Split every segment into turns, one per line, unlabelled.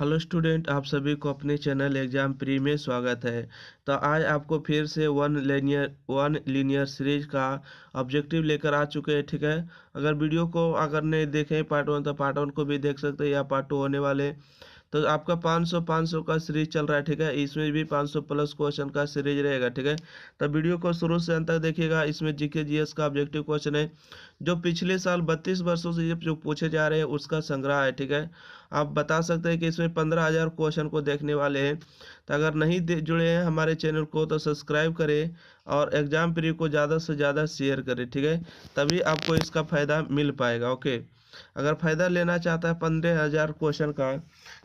Hello student, आप सभी को अपने चैनल एग्जाम प्री में स्वागत है। तो आज आपको फिर से वन लीनियर सीरीज का ऑब्जेक्टिव लेकर आ चुके हैं। ठीक है, अगर वीडियो को अगर नहीं देखें पार्ट वन तो पार्ट वन को भी देख सकते हैं या पार्ट टू होने वाले। तो आपका 500 का सीरीज चल रहा है। ठीक है, इसमें भी 500 प्लस क्वेश्चन का सीरीज रहेगा। ठीक है, तो वीडियो को शुरू से अंत तक देखिएगा। इसमें जीके जीएस का ऑब्जेक्टिव क्वेश्चन है जो पिछले साल 32 वर्षों से जो पूछे जा रहे हैं उसका संग्रह है। ठीक है, आप बता सकते हैं कि इसमें 15,000 क्वेश्चन को देखने वाले हैं। तो अगर नहीं जुड़े हैं हमारे चैनल को तो सब्सक्राइब करें और एग्जाम प्री को ज़्यादा से ज़्यादा शेयर करें। ठीक है, तभी आपको इसका फ़ायदा मिल पाएगा। ओके, अगर फ़ायदा लेना चाहता है 15,000 क्वेश्चन का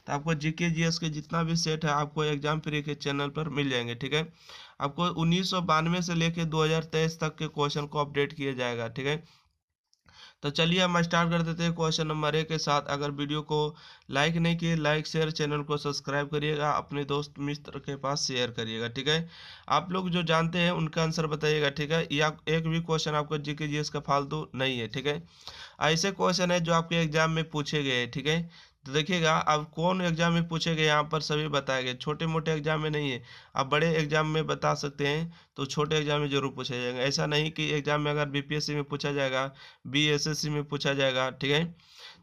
तो आपको जीके जीएस के जितना भी सेट है आपको एग्जाम प्री के चैनल पर मिल जाएंगे। ठीक है, आपको 1992 से लेकर 2023 तक के क्वेश्चन को अपडेट किया जाएगा। ठीक है, तो चलिए हम स्टार्ट कर देते हैं क्वेश्चन नंबर 1 के साथ। अगर वीडियो को लाइक नहीं किए, लाइक शेयर, चैनल को सब्सक्राइब करिएगा, अपने दोस्त मित्र के पास शेयर करिएगा। ठीक है, आप लोग जो जानते हैं उनका आंसर बताइएगा। ठीक है, या एक भी क्वेश्चन आपको जीके जीएस का फालतू नहीं है। ठीक है, ऐसे क्वेश्चन है जो आपके एग्जाम में पूछे गए हैं। ठीक है, तो देखिएगा अब कौन एग्जाम में पूछे गए यहाँ पर सभी बताए गए, छोटे मोटे एग्जाम में नहीं है। आप बड़े एग्जाम में बता सकते हैं तो छोटे एग्जाम में जरूर पूछा जाएगा। ऐसा नहीं कि एग्जाम में अगर बीपीएससी में पूछा जाएगा, बीएसएससी में पूछा जाएगा, ठीक है,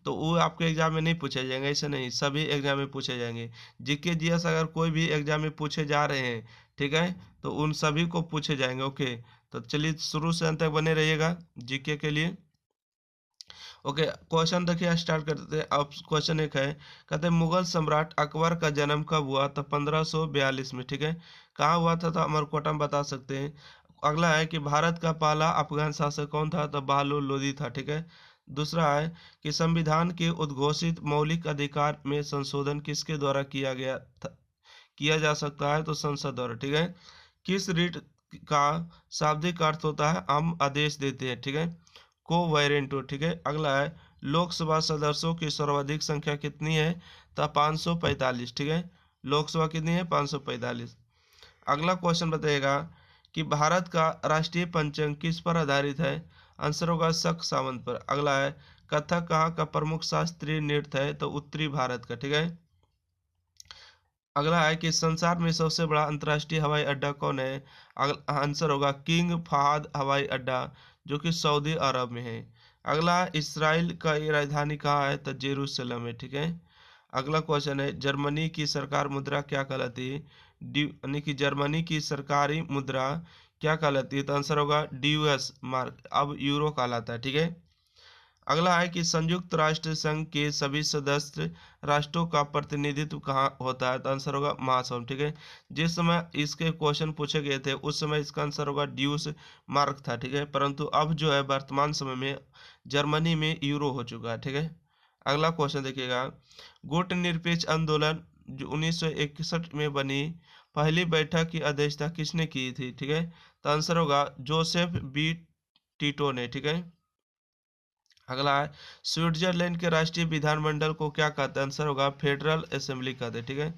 तो वो आपके एग्जाम में नहीं पूछे जाएंगे। ऐसा नहीं, सभी एग्जाम में पूछे जाएंगे। जीके जीएस अगर कोई भी एग्जाम में पूछे जा रहे हैं, ठीक है, तो उन सभी को पूछे जाएंगे। ओके, तो चलिए शुरू से अंत तक बने रहिएगा जीके के लिए। ओके, क्वेश्चन देखिए स्टार्ट करते हैं। अब क्वेश्चन एक है, कहते हैं मुगल सम्राट अकबर का जन्म कब हुआ? तो 1542 में। ठीक है, कहाँ हुआ था? तो अमरकोटा में बता सकते हैं। अगला है कि भारत का पहला अफगान शासक कौन था? तो बहादुर लोधी था। ठीक है, दूसरा है कि संविधान के उद्घोषित मौलिक अधिकार में संशोधन किसके द्वारा किया गया था, किया जा सकता है? तो संसद द्वारा। ठीक है, किस रीट का शाब्दिक अर्थ होता है हम आदेश देते हैं? ठीक है, को वायरेंटो। ठीक है, अगला है लोकसभा सदस्यों की सर्वाधिक संख्या कितनी है? तो 545। ठीक है, लोकसभा कितनी है? 545। अगला क्वेश्चन बताइएगा कि भारत का राष्ट्रीय पंचांग किस पर आधारित है? आंसर होगा शक सावंत पर। अगला है कथक कहाँ का प्रमुख शास्त्रीय नृत्य है? तो उत्तरी भारत का। ठीक है, अगला है कि संसार में सबसे बड़ा अंतर्राष्ट्रीय हवाई अड्डा कौन है? आंसर होगा किंग फहद हवाई अड्डा जो कि सऊदी अरब में है। अगला इसराइल का ये राजधानी कहाँ है? तो जेरूसलम है। ठीक है, अगला क्वेश्चन है जर्मनी की सरकार मुद्रा क्या कहलाती है? यानी कि जर्मनी की सरकारी मुद्रा क्या कहलाती है? तो आंसर होगा ड्यूएस मार्क, अब यूरो कहलाता है। ठीक है, अगला है कि संयुक्त राष्ट्र संघ के सभी सदस्य राष्ट्रों का प्रतिनिधित्व कहाँ होता है? तो आंसर होगा महासभा। ठीक है, जिस समय इसके क्वेश्चन पूछे गए थे उस समय इसका आंसर होगा ड्यूस मार्क था। ठीक है, परंतु अब जो है वर्तमान समय में जर्मनी में यूरो हो चुका है। ठीक है, अगला क्वेश्चन देखिएगा, गुट निरपेक्ष आंदोलन जो 1961 में बनी पहली बैठक की अध्यक्षता किसने की थी? ठीक है, तो आंसर होगा जोसेफ बी टीटो ने। ठीक है, अगला है स्विट्जरलैंड के राष्ट्रीय विधानमंडल को क्या कहते हैं? आंसर होगा फेडरल असेंबली कहते हैं। ठीक है,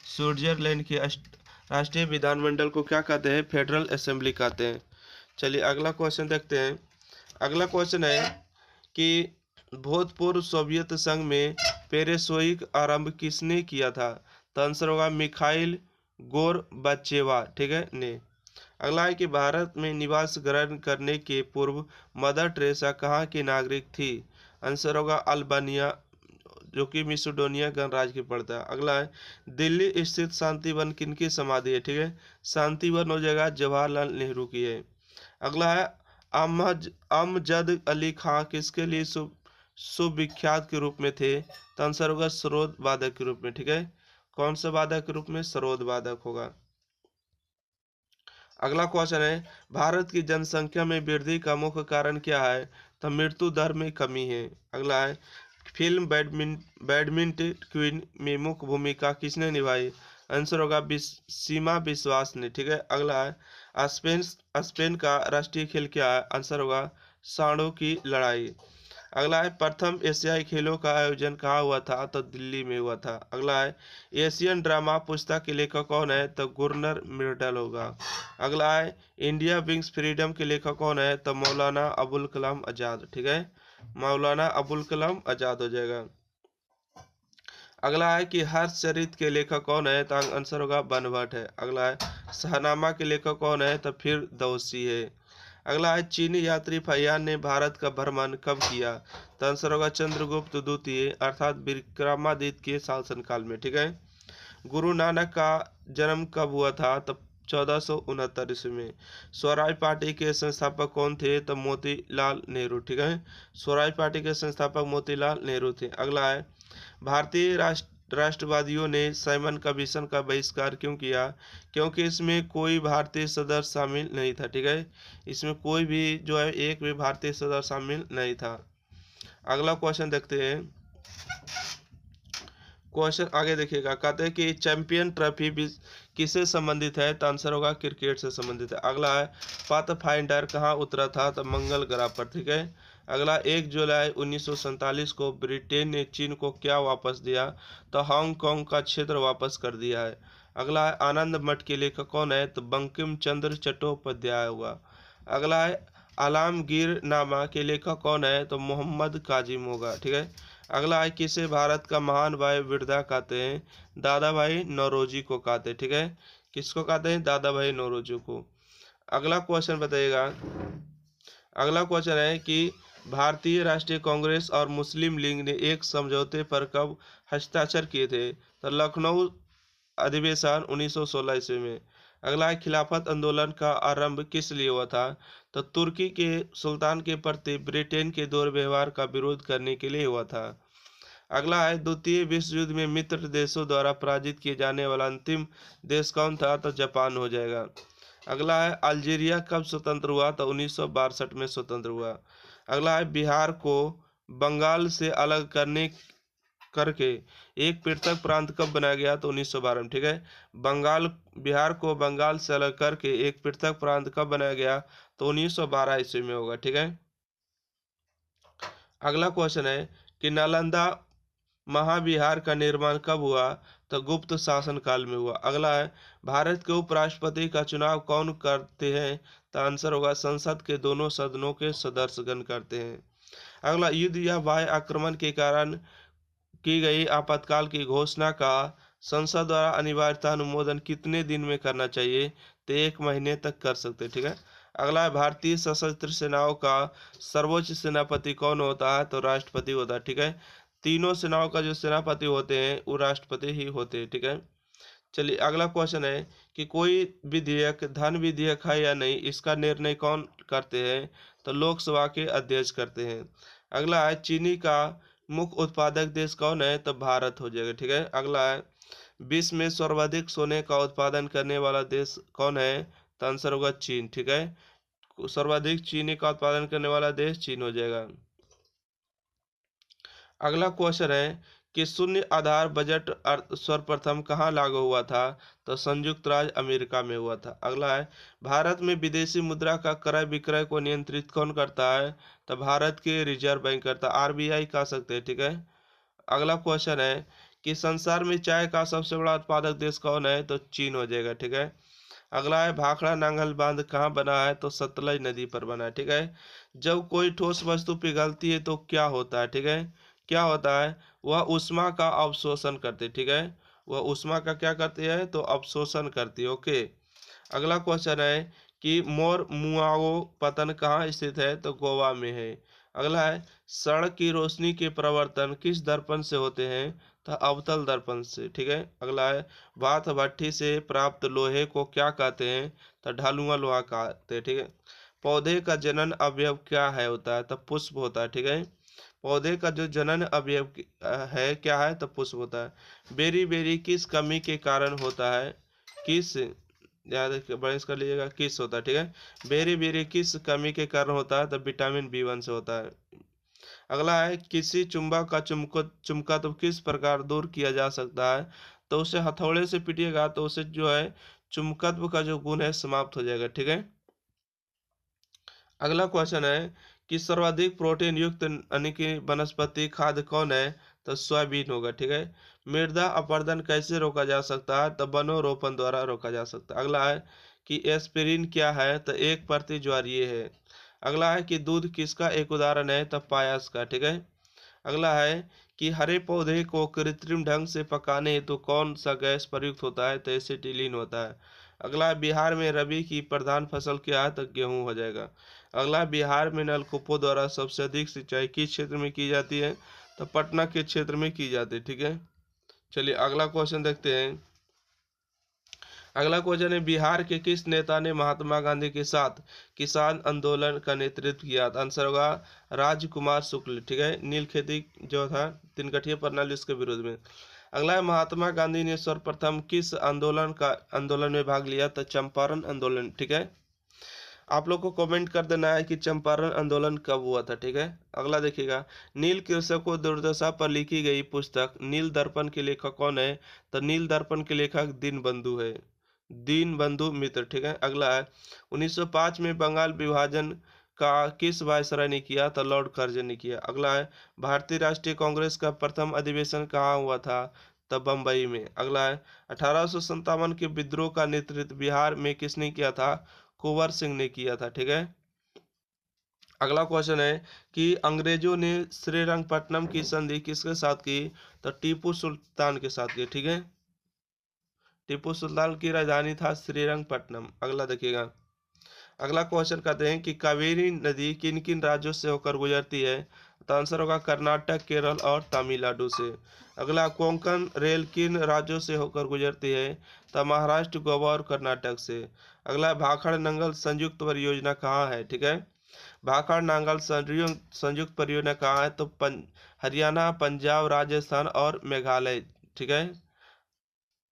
स्विट्जरलैंड के राष्ट्रीय विधानमंडल को क्या कहते हैं? फेडरल असेंबली कहते हैं। चलिए अगला क्वेश्चन देखते हैं। अगला क्वेश्चन है कि भूतपूर्व सोवियत संघ में पेरेस्ट्रोइक आरंभ किसने किया था? तो आंसर होगा मिखाइल गोरबाचेवा। ठीक है ने। अगला है कि भारत में निवास ग्रहण करने के पूर्व मदर टेरेसा कहाँ की नागरिक थी? आंसर होगा अल्बानिया जो कि मिसोडोनिया गणराज्य की पड़ता है। अगला है दिल्ली स्थित शांति वन किनकी समाधि है? ठीक है, शांति वन हो जाएगा जवाहरलाल नेहरू की है। अगला है अमजद अली खां किसके लिए सुविख्यात के रूप में थे? तो आंसर होगा सरोद वादक के रूप में। ठीक है, कौन सा वादक के रूप में? सरोद वादक होगा। अगला क्वेश्चन है भारत की जनसंख्या में वृद्धि का मुख्य कारण क्या है? तो मृत्यु दर में कमी है। अगला है फिल्म बैडमिंटन क्वीन में मुख्य भूमिका किसने निभाई? आंसर होगा सीमा विश्वास ने। ठीक है, अगला है स्पेन का राष्ट्रीय खेल क्या है? आंसर होगा सांडों की लड़ाई। अगला है प्रथम एशियाई खेलों का आयोजन कहाँ हुआ था? तो दिल्ली में हुआ था। अगला है एशियन ड्रामा पुस्तक के लेखक कौन है? तो गुरनर मिर्टल होगा। अगला है इंडिया विंग्स फ्रीडम के लेखक कौन है? तो मौलाना अबुल कलाम आजाद। ठीक है, मौलाना अबुल कलाम आजाद हो जाएगा। अगला है कि हर्षचरित के लेखक कौन है, तो आंसर होगा बनभट्ट है। अगला है शाहनामा के लेखक कौन है, तो फिर दोषी है। अगला है चीनी यात्री फहियान ने भारत का भ्रमण कब किया, तो आंसर होगा चंद्रगुप्त द्वितीय अर्थात विक्रमादित्य के शासनकाल में। ठीक है। गुरु नानक का जन्म कब हुआ था, तब 1469 ईस्वी में। स्वराज पार्टी के संस्थापक कौन थे, तब मोतीलाल नेहरू। ठीक है। स्वराज पार्टी के संस्थापक मोतीलाल नेहरू थे। अगला है भारतीय राष्ट्रवादियों ने साइमन कमीशन का बहिष्कार क्यों किया, क्योंकि इसमें कोई भारतीय सदस्य शामिल नहीं था। ठीक है। इसमें कोई भी जो है एक भी भारतीय सदस्य शामिल नहीं था। अगला क्वेश्चन देखते हैं। क्वेश्चन आगे देखिएगा, कहते हैं कि चैंपियन ट्रॉफी भी किससे संबंधित है, तो आंसर होगा क्रिकेट से संबंधित है। अगला है पाथफाइंडर कहाँ उतरा था, तो मंगल ग्रह पर। ठीक है। अगला 1 जुलाई 1947 को ब्रिटेन ने चीन को क्या वापस दिया, तो हांगकांग का क्षेत्र वापस कर दिया है। अगला है आनंद मठ के लेखक कौन है, तो बंकिम चंद्र चट्टोपाध्याय होगा। अगला है आलमगीर नामा के लेखक कौन है, तो मोहम्मद काजिम होगा। ठीक है। अगला है किसे भारत का महान भाई वृद्धा कहते हैं, दादा भाई नौरोजी को कहते हैं। ठीक है। किसको कहते हैं, दादा भाई नौरोजी को। अगला क्वेश्चन बताइएगा। अगला क्वेश्चन है कि भारतीय राष्ट्रीय कांग्रेस और मुस्लिम लीग ने एक समझौते पर कब हस्ताक्षर किए थे, तो लखनऊ अधिवेशन 1916 ईस्वी में। अगला है खिलाफत आंदोलन का आरंभ किस लिए हुआ था, तो तुर्की के सुल्तान के प्रति ब्रिटेन के दुर्व्यवहार का विरोध करने के लिए हुआ था। अगला है द्वितीय विश्व युद्ध में मित्र देशों द्वारा पराजित किए जाने वाला अंतिम देश कौन था, तो जापान हो जाएगा। अगला है अल्जीरिया कब स्वतंत्र हुआ, तो 1962 में स्वतंत्र हुआ। अगला है बिहार को बंगाल से अलग करने करके एक पृथक प्रांत कब बनाया गया, तो 1912 में। ठीक है। बंगाल बिहार को बंगाल से अलग करके एक पृथक प्रांत कब बनाया गया, तो 1912 ईस्वी में होगा। ठीक है। अगला क्वेश्चन है कि नालंदा महाविहार का निर्माण कब हुआ, तो गुप्त शासन काल में हुआ। अगला है भारत के उपराष्ट्रपति का चुनाव कौन करते हैं, तो आंसर होगा संसद के दोनों सदनों के सदस्यगण करते हैं। अगला युद्ध या वायु आक्रमण के कारण की गई आपातकाल की घोषणा का संसद द्वारा अनिवार्यता अनुमोदन कितने दिन में करना चाहिए, तो 1 महीने तक कर सकते हैं। ठीक है। अगला है भारतीय सशस्त्र सेनाओं का सर्वोच्च सेनापति कौन होता है, तो राष्ट्रपति होता है। ठीक है। तीनों सेनाओं का जो सेनापति होते हैं वो राष्ट्रपति ही होते हैं। ठीक है। चलिए अगला क्वेश्चन है कि कोई विधेयक धन विधेयक है या नहीं, इसका निर्णय कौन करते हैं, तो लोकसभा के अध्यक्ष करते हैं। अगला है चीनी का मुख्य उत्पादक देश कौन है, तो भारत हो जाएगा। ठीक है। अगला है विश्व में सर्वाधिक सोने का उत्पादन करने वाला देश कौन है, तो आंसर होगा चीन। ठीक है। सर्वाधिक चीनी का उत्पादन करने वाला देश चीन हो जाएगा। अगला क्वेश्चन है कि शून्य आधार बजट सर्वप्रथम कहाँ लागू हुआ था, तो संयुक्त राज्य अमेरिका में हुआ था। अगला है भारत में विदेशी मुद्रा का क्रय विक्रय को नियंत्रित कौन करता है, तो भारत के रिजर्व बैंक करता है, आरबीआई कह सकते हैं। ठीक है। अगला क्वेश्चन है कि संसार में चाय का सबसे बड़ा उत्पादक देश कौन है, तो चीन हो जाएगा। ठीक है। अगला है भाखड़ा नांगल बांध कहाँ बना है, तो सतलज नदी पर बना है। ठीक है। जब कोई ठोस वस्तु पिघलती है तो क्या होता है, ठीक है, क्या होता है, वह ऊष्मा का अवशोषण करती है। ठीक है। वह ऊष्मा का क्या करती है, तो अवशोषण करती है। ओके। अगला क्वेश्चन है कि मोर मुआओ पतन कहाँ स्थित है, तो गोवा में है। अगला है सड़क की रोशनी के प्रवर्तन किस दर्पण से होते हैं, तो अवतल दर्पण से। ठीक है। अगला है वात भट्ठी से प्राप्त लोहे को क्या कहते हैं, तो ढालुआ लोहा कहते हैं। ठीक है। पौधे का जनन अवयव क्या है होता है, तो पुष्प होता है। ठीक है। पौधे का जो जनन अवयव है क्या है, तो पुष्प होता है। बेरी बेरी किस कमी के कारण होता है, किस याद बड़े कर लीजिएगा, किस होता है। ठीक है। बेरी बेरी किस कमी के कारण होता है, तो विटामिन B1 से होता है। अगला है किसी चुंबक का चुंबकत्व किस प्रकार दूर किया जा सकता है, तो उसे हथौड़े से पीटिएगा तो उसे जो है चुंबकत्व का जो गुण है समाप्त हो जाएगा। ठीक है। अगला क्वेश्चन है कि सर्वाधिक प्रोटीन युक्त यानी कि वनस्पति खाद्य कौन है, तो सोयाबीन होगा। ठीक है। मृदा अपरदन कैसे रोका जा सकता है, तो वनोरोपण द्वारा रोका जा सकता है। अगला है कि एस्पिरिन क्या है, तो एक प्रति ज्वारीय है। अगला है कि दूध किसका एक उदाहरण है, तो पायस का। ठीक है। अगला है कि हरे पौधे को कृत्रिम ढंग से पकाने हेतु कौन सा गैस प्रयुक्त होता है? तो एसिटिलीन होता है। अगला है बिहार में रबी की प्रधान फसल क्या है? तो गेहूं हो जाएगा। अगला है बिहार में नलकूपों द्वारा सबसे अधिक सिंचाई किस क्षेत्र में की जाती है? तो पटना के क्षेत्र में की जाती है। ठीक है, चलिए अगला क्वेश्चन देखते हैं। अगला क्वेश्चन है बिहार के किस नेता ने महात्मा गांधी के साथ किसान आंदोलन का नेतृत्व किया? तो आंसर होगा राजकुमार शुक्ल। ठीक है, नील खेती जो था तिनकठिया प्रणाली उसके विरोध में। अगला है महात्मा गांधी ने सर्वप्रथम किस आंदोलन में भाग लिया? तो चंपारण आंदोलन। ठीक है, आप लोग को कमेंट कर देना है कि चंपारण आंदोलन कब हुआ था। ठीक है, अगला देखिएगा। नील कृषक को दुर्दशा पर लिखी गई पुस्तक नील दर्पण के लेखक कौन है? तो नील दर्पण के लेखक दीनबंधु है, दीनबंधु मित्र। ठीक है, अगला है 1905 में बंगाल विभाजन का किस वायसराय ने किया? तो लॉर्ड कर्जन ने किया। अगला है भारतीय राष्ट्रीय कांग्रेस का प्रथम अधिवेशन कहाँ हुआ था? तो बम्बई में। अगला है 1857 के विद्रोह का नेतृत्व बिहार में किसने किया था? कुंवर सिंह ने किया था। ठीक है, अगला क्वेश्चन है कि अंग्रेजों ने श्रीरंगपट्टनम की संधि किसके साथ की? तो टीपू सुल्तान के साथ की। ठीक है, टीपू सुल्तान की राजधानी था श्रीरंगपट्टनम। अगला देखिएगा। अगला क्वेश्चन कहते हैं कि कावेरी नदी किन किन राज्यों से होकर गुजरती है? तो आंसर होगा कर्नाटक, केरल और तमिलनाडु से। अगला कोंकण रेल किन राज्यों से होकर गुजरती है? तो महाराष्ट्र, गोवा और कर्नाटक से। अगला भाखड़ नंगल संयुक्त परियोजना कहाँ है? ठीक है, भाखड़ नांगल संयुक्त परियोजना कहाँ है? तो हरियाणा, पंजाब, राजस्थान और मेघालय। ठीक है,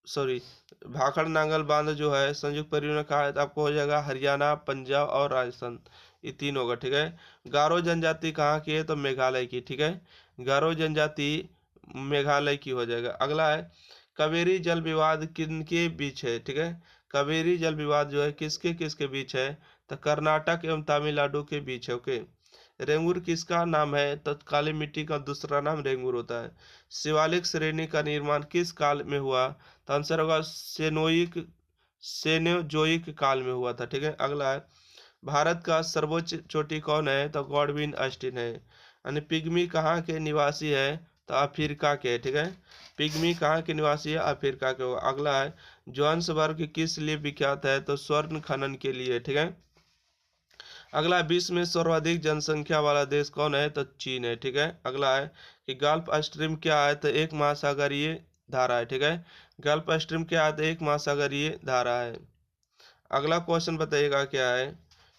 सॉरी, भाखड़ नांगल बांध जो है संयुक्त परियोजना कहा है? तो आपको हो जाएगा हरियाणा, पंजाब और राजस्थान, ये तीन होगा। ठीक है, गारो जनजाति कहाँ की है? तो मेघालय की। ठीक है, गारो जनजाति मेघालय की हो जाएगा। अगला है कावेरी जल विवाद किनके बीच है? ठीक है, कावेरी जल विवाद जो है किसके किसके बीच है? तो कर्नाटक एवं तमिलनाडु के बीच है। ओके, रेंगुर किसका नाम है? तो काली मिट्टी का दूसरा नाम रेंगुर होता है। शिवालिक श्रेणी का निर्माण किस काल में हुआ? तो आंसर होगा सेनोजोइक काल में हुआ था। ठीक है, अगला है भारत का सर्वोच्च चोटी कौन है? तो गॉडविन ऑस्टिन है। यानी पिग्मी कहाँ के निवासी है? तो अफ्रीका के। ठीक है, पिग्मी कहाँ के निवासी है? अफ्रीका के। अगला है जोहान्सबर्ग किस लिए विख्यात है? तो स्वर्ण खनन के लिए। ठीक है, अगला विश्व में सर्वाधिक जनसंख्या वाला देश कौन है? तो चीन है। ठीक है, अगला है कि गल्फ स्ट्रीम क्या है? तो एक महासागरीय धारा है। ठीक है, गल्फ स्ट्रीम क्या है? तो एक महासागरीय धारा है। अगला क्वेश्चन बताइएगा क्या है।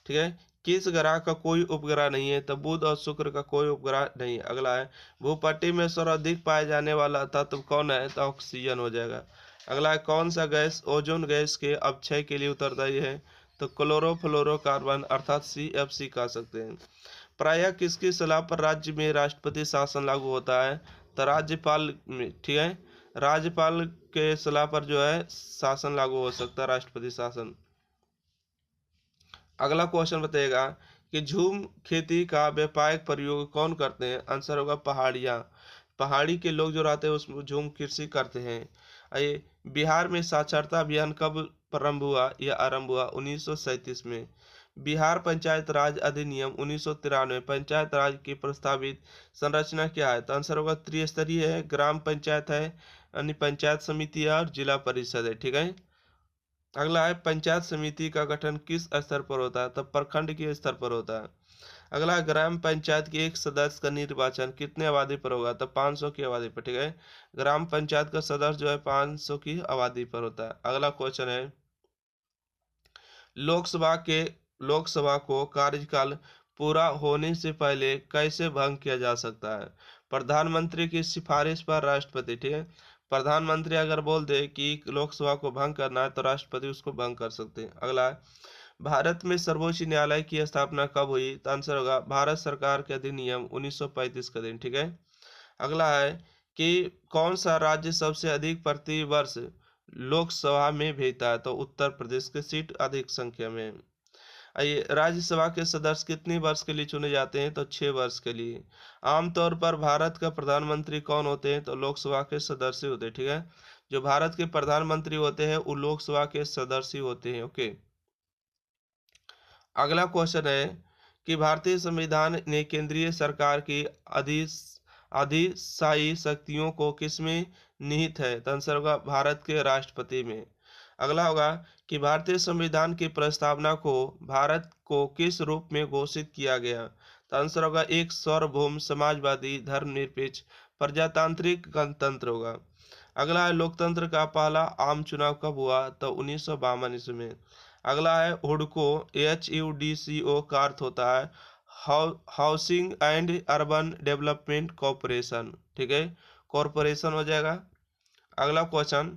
ठीक है, किस ग्रह का कोई उपग्रह नहीं है? तो बुध और शुक्र का कोई उपग्रह नहीं है। अगला है भूपट्टी में सर्वाधिक पाए जाने वाला तत्व कौन है? तो ऑक्सीजन हो जाएगा। अगला है कौन सा गैस ओजोन गैस के अपक्षय के लिए उत्तरदायी है? तो क्लोरोफ्लोरोकार्बन अर्थात CFC कह सकते हैं। प्रायः किसकी सलाह पर राज्य में राष्ट्रपति शासन लागू होता है? तो राज्यपाल में। ठीक है, राज्यपाल के सलाह पर जो है शासन लागू हो सकता है, राष्ट्रपति शासन। अगला क्वेश्चन बताइएगा कि झूम खेती का व्यापक प्रयोग कौन करते हैं? आंसर होगा पहाड़ियाँ, पहाड़ी के लोग जो रहते हैं उसमें झूम कृषि करते हैं। आइए, बिहार में साक्षरता अभियान कब प्रारंभ हुआ या आरंभ हुआ? 1937 में। बिहार पंचायत राज अधिनियम 1993, पंचायत राज की प्रस्तावित संरचना क्या है? तो आंसर होगा त्रिस्तरीय है, ग्राम पंचायत है, यानी पंचायत समिति है और जिला परिषद है। ठीक है, अगला है पंचायत समिति का गठन किस स्तर पर होता है? तो प्रखंड के स्तर पर होता है। अगला है ग्राम पंचायत के एक सदस्य का निर्वाचन कितने आबादी पर होगा? तो 500 की आबादी पर। ठीक है, ग्राम पंचायत का सदस्य जो है 500 की आबादी पर होता है। अगला क्वेश्चन है लोकसभा के लोकसभा को कार्यकाल पूरा होने से पहले कैसे भंग किया जा सकता है? प्रधानमंत्री की सिफारिश पर राष्ट्रपति। ठीक है, प्रधानमंत्री अगर बोल दे कि लोकसभा को भंग करना है तो राष्ट्रपति उसको भंग कर सकते हैं। अगला है भारत में सर्वोच्च न्यायालय की स्थापना कब हुई? तो आंसर होगा भारत सरकार के अधिनियम 1935 का दिन। ठीक है, अगला है कि कौन सा राज्य सबसे अधिक प्रति वर्ष लोकसभा में भेजता है? तो उत्तर प्रदेश के सीट अधिक संख्या में है। आइए, राज्यसभा के सदस्य कितने वर्ष के लिए चुने जाते हैं? तो 6 वर्ष के लिए। आमतौर पर भारत का प्रधानमंत्री कौन होते हैं? तो लोकसभा के सदस्य होते हैं। ठीक है, जो भारत के प्रधानमंत्री होते हैं वो लोकसभा के सदस्य होते हैं। ओके, अगला क्वेश्चन है कि भारतीय संविधान ने केंद्रीय सरकार की अधिशायी शक्तियों को किसमें निहित है? तो आंसर होगा भारत के राष्ट्रपति में। अगला होगा कि भारतीय संविधान की प्रस्तावना को भारत को किस रूप में घोषित किया गया? तो आंसर होगा एक सार्वभौम समाजवादी धर्मनिरपेक्ष प्रजातांत्रिक गणतंत्र होगा। अगला है लोकतंत्र का पहला आम चुनाव कब हुआ? तो 1952 ईस्वी में। अगला है हुडको, HUDCO का अर्थ होता है housing and urban development corporation, ठीक है, कॉरपोरेशन हो जाएगा। अगला क्वेश्चन,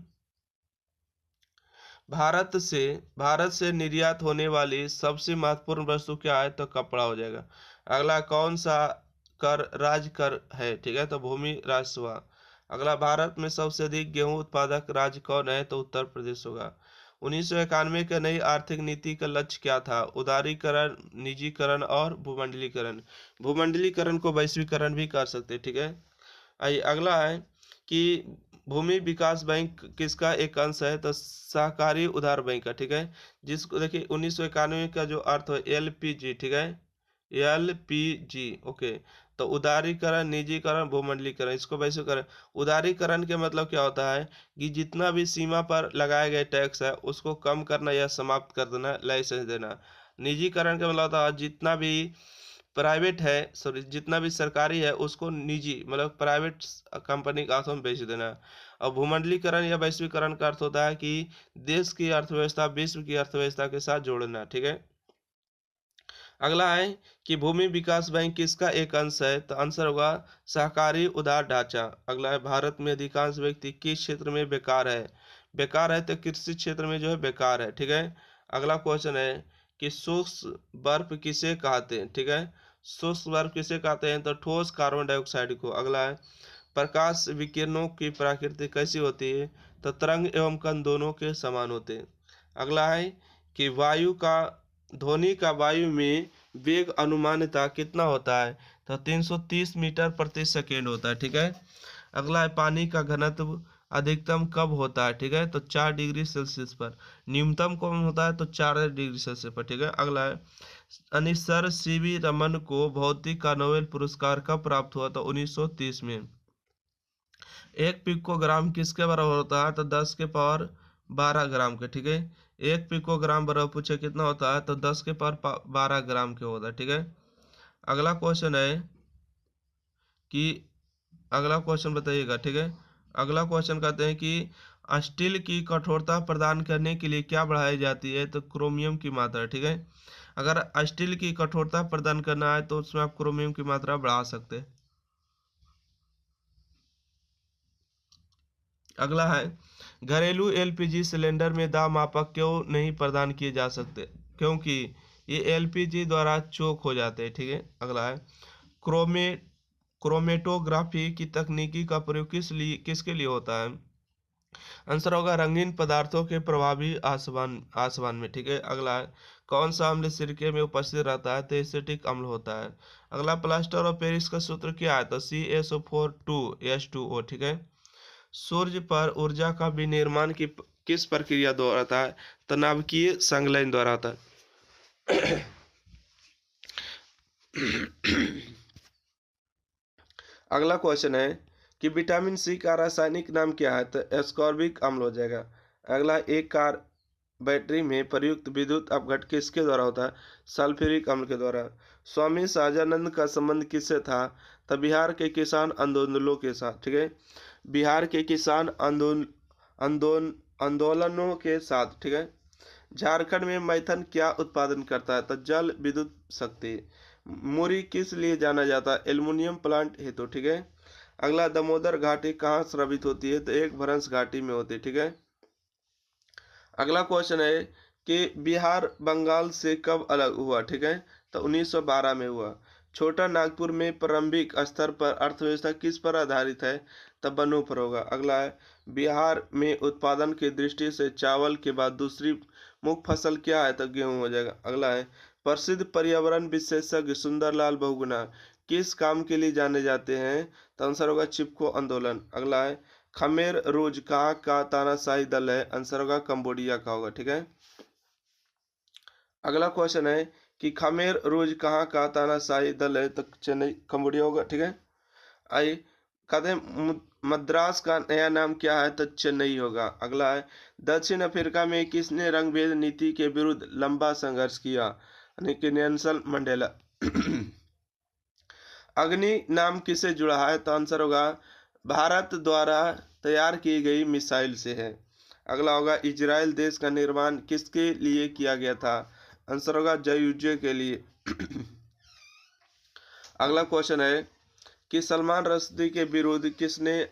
भारत से निर्यात होने वाली सबसे महत्वपूर्ण वस्तु क्या है? तो कपड़ा हो जाएगा। अगला कौन सा कर राज्य कर है? ठीक है, तो भूमि राजस्व। अगला भारत में सबसे अधिक गेहूं उत्पादक राज्य कौन है? तो उत्तर प्रदेश होगा। 1991 के नई आर्थिक नीति का लक्ष्य क्या था? उदारीकरण, निजीकरण और भूमंडलीकरण। भूमंडलीकरण को वैश्वीकरण भी कर सकते हैं, ठीक है। आइए अगला है कि भूमि विकास बैंक किसका एक अंश है? तो सहकारी उधार बैंक का, ठीक है। जिसको देखिए 1991 का जो अर्थ है LPG, ठीक है, LPG, ओके। तो उदारीकरण, निजीकरण, भूमंडलीकरण, इसको वैसे करें। उदारीकरण के मतलब क्या होता है कि जितना भी सीमा पर लगाए गए टैक्स है उसको कम करना या समाप्त कर देना, लाइसेंस देना। निजीकरण का मतलब होता है जितना भी प्राइवेट है, सॉरी, जितना भी सरकारी है उसको निजी मतलब प्राइवेट कंपनी के हाथों में बेच देना। और भूमंडलीकरण या वैश्वीकरण का अर्थ होता है कि देश की अर्थव्यवस्था विश्व की अर्थव्यवस्था के साथ जोड़ना, ठीक है। अगला है कि भूमि विकास बैंक किसका एक अंश है? तो आंसर होगा सहकारी उधार ढांचा। अगला है भारत में अधिकांश व्यक्ति किस क्षेत्र में बेकार है? बेकार है तो कृषि क्षेत्र में जो है बेकार है, ठीक है। अगला क्वेश्चन है कि शुष्क बर्फ किसे कहते हैं? ठीक है, शुष्क बर्फ किसे कहते हैं? तो ठोस कार्बन डाइऑक्साइड को। अगला है प्रकाश विकिरणों की प्रकृति कैसी होती है? तो तरंग एवं कण दोनों के समान होते हैं। अगला है कि ध्वनि का वायु में वेग अनुमानतः कितना होता है? तो 330 मीटर प्रति सेकेंड होता है, ठीक है। अगला है पानी का घनत्व अधिकतम कब होता है? ठीक है, तो 4 डिग्री सेल्सियस पर। न्यूनतम कब होता है? तो 4 डिग्री सेल्सियस पर, ठीक है। अगला है सर CV रमन को भौतिक का नोबेल पुरस्कार कब प्राप्त हुआ? तो 1930 में। एक पिकोग्राम किसके बराबर होता है? तो 10 के पावर 12 ग्राम के, ठीक है। एक पिकोग्राम बराबर पूछे कितना होता है? तो 10 के पावर 12 ग्राम के होता है, ठीक है। अगला क्वेश्चन है कि अगला क्वेश्चन बताइएगा, ठीक है। अगला क्वेश्चन कहते हैं कि स्टील की कठोरता प्रदान करने के लिए क्या बढ़ाई जाती है? तो क्रोमियम की मात्रा, ठीक है। अगर स्टील की कठोरता प्रदान करना है तो उसमें आप क्रोमियम की मात्रा बढ़ा सकते हैं। अगला है घरेलू LPG सिलेंडर में दाब मापक क्यों नहीं प्रदान किए जा सकते? क्योंकि ये LPG द्वारा चोक हो जाते हैं, ठीक है। अगला है क्रोमे क्रोमेटोग्राफी की तकनीकी का प्रयोग किसके लिए होता है? आंसर होगा रंगीन पदार्थों के प्रभावी आसमान में, ठीक है। अगला है कौन सा अम्ल सिरके में उपस्थित रहता है? तो एसिटिक अम्ल होता है। अगला प्लास्टर ऑफ पेरिस का सूत्र क्या है? तो CaSO4 2H2O, ठीक है। सूर्य पर ऊर्जा का विनिर्माण किस प्रक्रिया द्वारा होता है? तो नाभिकीय संलयन द्वारा होता है। अगला क्वेश्चन है कि विटामिन C का रासायनिक नाम क्या है? तो एस्कॉर्बिक अम्ल हो जाएगा। अगला एक कार बैटरी में प्रयुक्त विद्युत अपघट किसके द्वारा होता है? सल्फ्यूरिक अम्ल के द्वारा। स्वामी सहजानंद का संबंध किससे था? तो बिहार के किसान आंदोलनों के साथ, ठीक है। बिहार के किसान आंदोलनों के साथ, ठीक है। झारखंड में मैथन क्या उत्पादन करता है? तो जल विद्युत शक्ति। मुरी किस लिए जाना जाता है? एल्युमिनियम प्लांट हेतु, ठीक है। अगला दामोदर घाटी कहाँ स्रावित होती है? तो एक भ्रंश घाटी में होती है, ठीक है। अगला क्वेश्चन है कि बिहार बंगाल से कब अलग हुआ? ठीक है, तो 1912 में हुआ। छोटा नागपुर में प्रारंभिक स्तर पर अर्थव्यवस्था किस पर आधारित है? तब वनों पर होगा। अगला है बिहार में उत्पादन की दृष्टि से चावल के बाद दूसरी मुख्य फसल क्या है? तो गेहूं हो जाएगा। अगला है प्रसिद्ध पर्यावरण विशेषज्ञ सुंदरलाल बहुगुणा किस काम के लिए जाने जाते हैं? तो आंसर होगा चिपको आंदोलन। अगला है खमेर रूज कहाँ का तानाशाही दल है? आंसर होगा कंबोडिया का होगा, ठीक है। अगला क्वेश्चन है कि खमेर रूज कहाँ का तानाशाही दल है? तो चेन्नई कंबोडिया होगा, ठीक है। आइए कहते हैं मद्रास का नया नाम क्या है, तो चेन्नई होगा। अगला है, दक्षिण अफ्रीका में किसने रंगभेद नीति के विरुद्ध लंबा संघर्ष किया, यानी कि नेल्सन मंडेला। अग्नि नाम किससे जुड़ा है, तो आंसर होगा भारत द्वारा तैयार की गई मिसाइल से है। अगला होगा, इजराइल देश का निर्माण किसके लिए किया गया था, आंसर होगा जयूजे के लिए। अगला क्वेश्चन है कि सलमान रश्दी के विरुद्ध किसने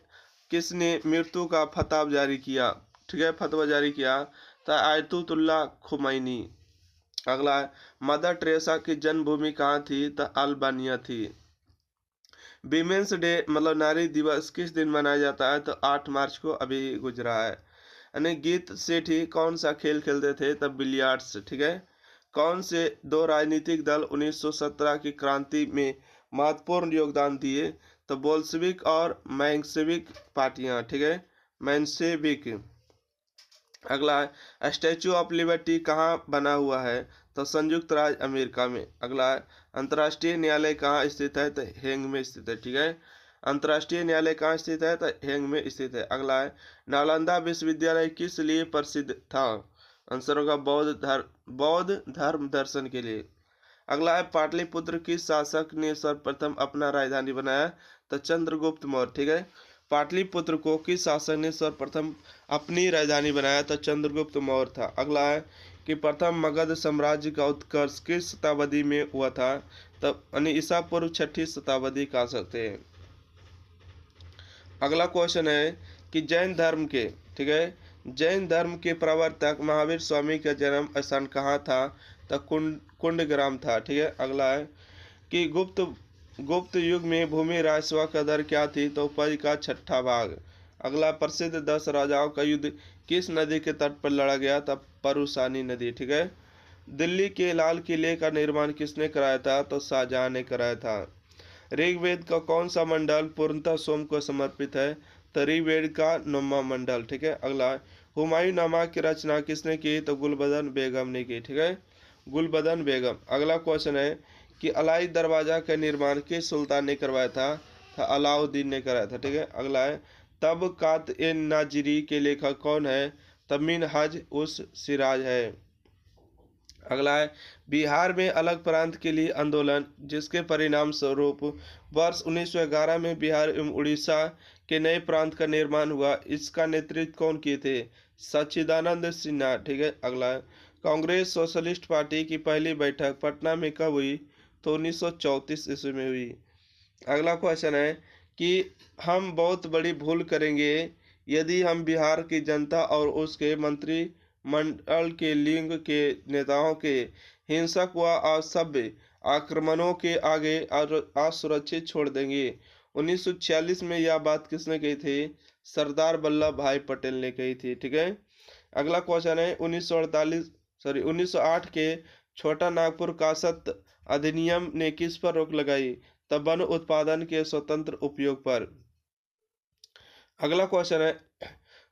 किसने मृत्यु का फतवा जारी किया, ठीक है, फतवा जारी किया, तो आयतुल्लाह खुमैनी। अगला है, मदर टेरेसा की जन्मभूमि कहाँ थी, तो अल्बानिया थी। विमेंस डे मतलब नारी दिवस किस दिन मनाया जाता है, तो 8 मार्च को अभी गुजरा है। यानी गीत सेठी कौन सा खेल खेलते थे, तब बिलियर्ड्स, ठीक है। कौन से दो राजनीतिक दल 1917 की क्रांति में महत्वपूर्ण योगदान दिए, तो बोल्शेविक और मेंशेविक पार्टियां, ठीक है, मेंशेविक। अगला है, स्टैचू ऑफ लिबर्टी कहाँ बना हुआ है, तो संयुक्त राज्य अमेरिका में। अगला है, अंतर्राष्ट्रीय न्यायालय कहाँ स्थित है, तो हेग में स्थित है, ठीक है। अंतर्राष्ट्रीय न्यायालय कहाँ स्थित है, तो हेग में स्थित है। अगला है, नालंदा विश्वविद्यालय किस लिए प्रसिद्ध था, आंसर होगा बौद्ध धर्म दर्शन के लिए। अगला है, पाटलिपुत्र किस शासक ने सर्वप्रथम अपना राजधानी बनाया, तो चंद्रगुप्त मौर्य, ठीक है। पाटलिपुत्र को किस शासक ने सर्वप्रथम अपनी राजधानी बनाया, तो चंद्रगुप्त मौर्य था। अगला है कि प्रथम मगध साम्राज्य का उत्कर्ष किस शताब्दी में हुआ था, तब यानी ईसा पूर्व 6ठी शताब्दी कह सकते हैं। अगला क्वेश्चन है कि जैन धर्म के, ठीक है, जैन धर्म के प्रवर्तक महावीर स्वामी का जन्म स्थान कहाँ था, तो कुंडग्राम था, ठीक है। अगला है कि गुप्त युग में भूमि राजस्व का दर क्या थी, तो उपज का 6ठा भाग। अगला, प्रसिद्ध 10 राजाओं का युद्ध किस नदी के तट पर लड़ा गया, तब परुसानी नदी, ठीक है। दिल्ली के लाल किले का निर्माण किसने कराया था, तो शाहजहां ने कराया था। ऋग्वेद का कौन सा मंडल पूर्णतः सोम को समर्पित है, तो ऋग्वेद का 9वां मंडल, ठीक है। अगला, हुमायूं नामा की रचना किसने की, तो गुलबदन बेगम ने की, ठीक है, गुलबदन बेगम। अगला क्वेश्चन है कि अलाई दरवाजा का निर्माण किस सुल्तान ने करवाया था, तो अलाउद्दीन ने कराया था, ठीक है। अगला है, तबकात ए नाजिरी के लेखक कौन है, तब मिनहाज उस सिराज है। अगला है, बिहार में अलग प्रांत के लिए आंदोलन जिसके परिणाम स्वरूप वर्ष 1911 में बिहार एवं उड़ीसा के नए प्रांत का निर्माण हुआ, इसका नेतृत्व कौन किए थे, सच्चिदानंद सिन्हा, ठीक है। अगला है, कांग्रेस सोशलिस्ट पार्टी की पहली बैठक पटना में कब हुई, तो 1934 ईस्वी में हुई। अगला क्वेश्चन है कि हम बहुत बड़ी भूल करेंगे यदि हम बिहार की जनता और उसके मंत्री मंडल के लिंग के नेताओं के हिंसक व असभ्य आक्रमणों के आगे असुरक्षित छोड़ देंगे। 1946 में यह बात किसने कही थी, सरदार वल्लभ भाई पटेल ने कही थी, ठीक है। अगला क्वेश्चन है 1908 के छोटा नागपुर कासत अधिनियम ने किस पर रोक लगाई, तब वन उत्पादन के स्वतंत्र उपयोग पर। अगला क्वेश्चन है,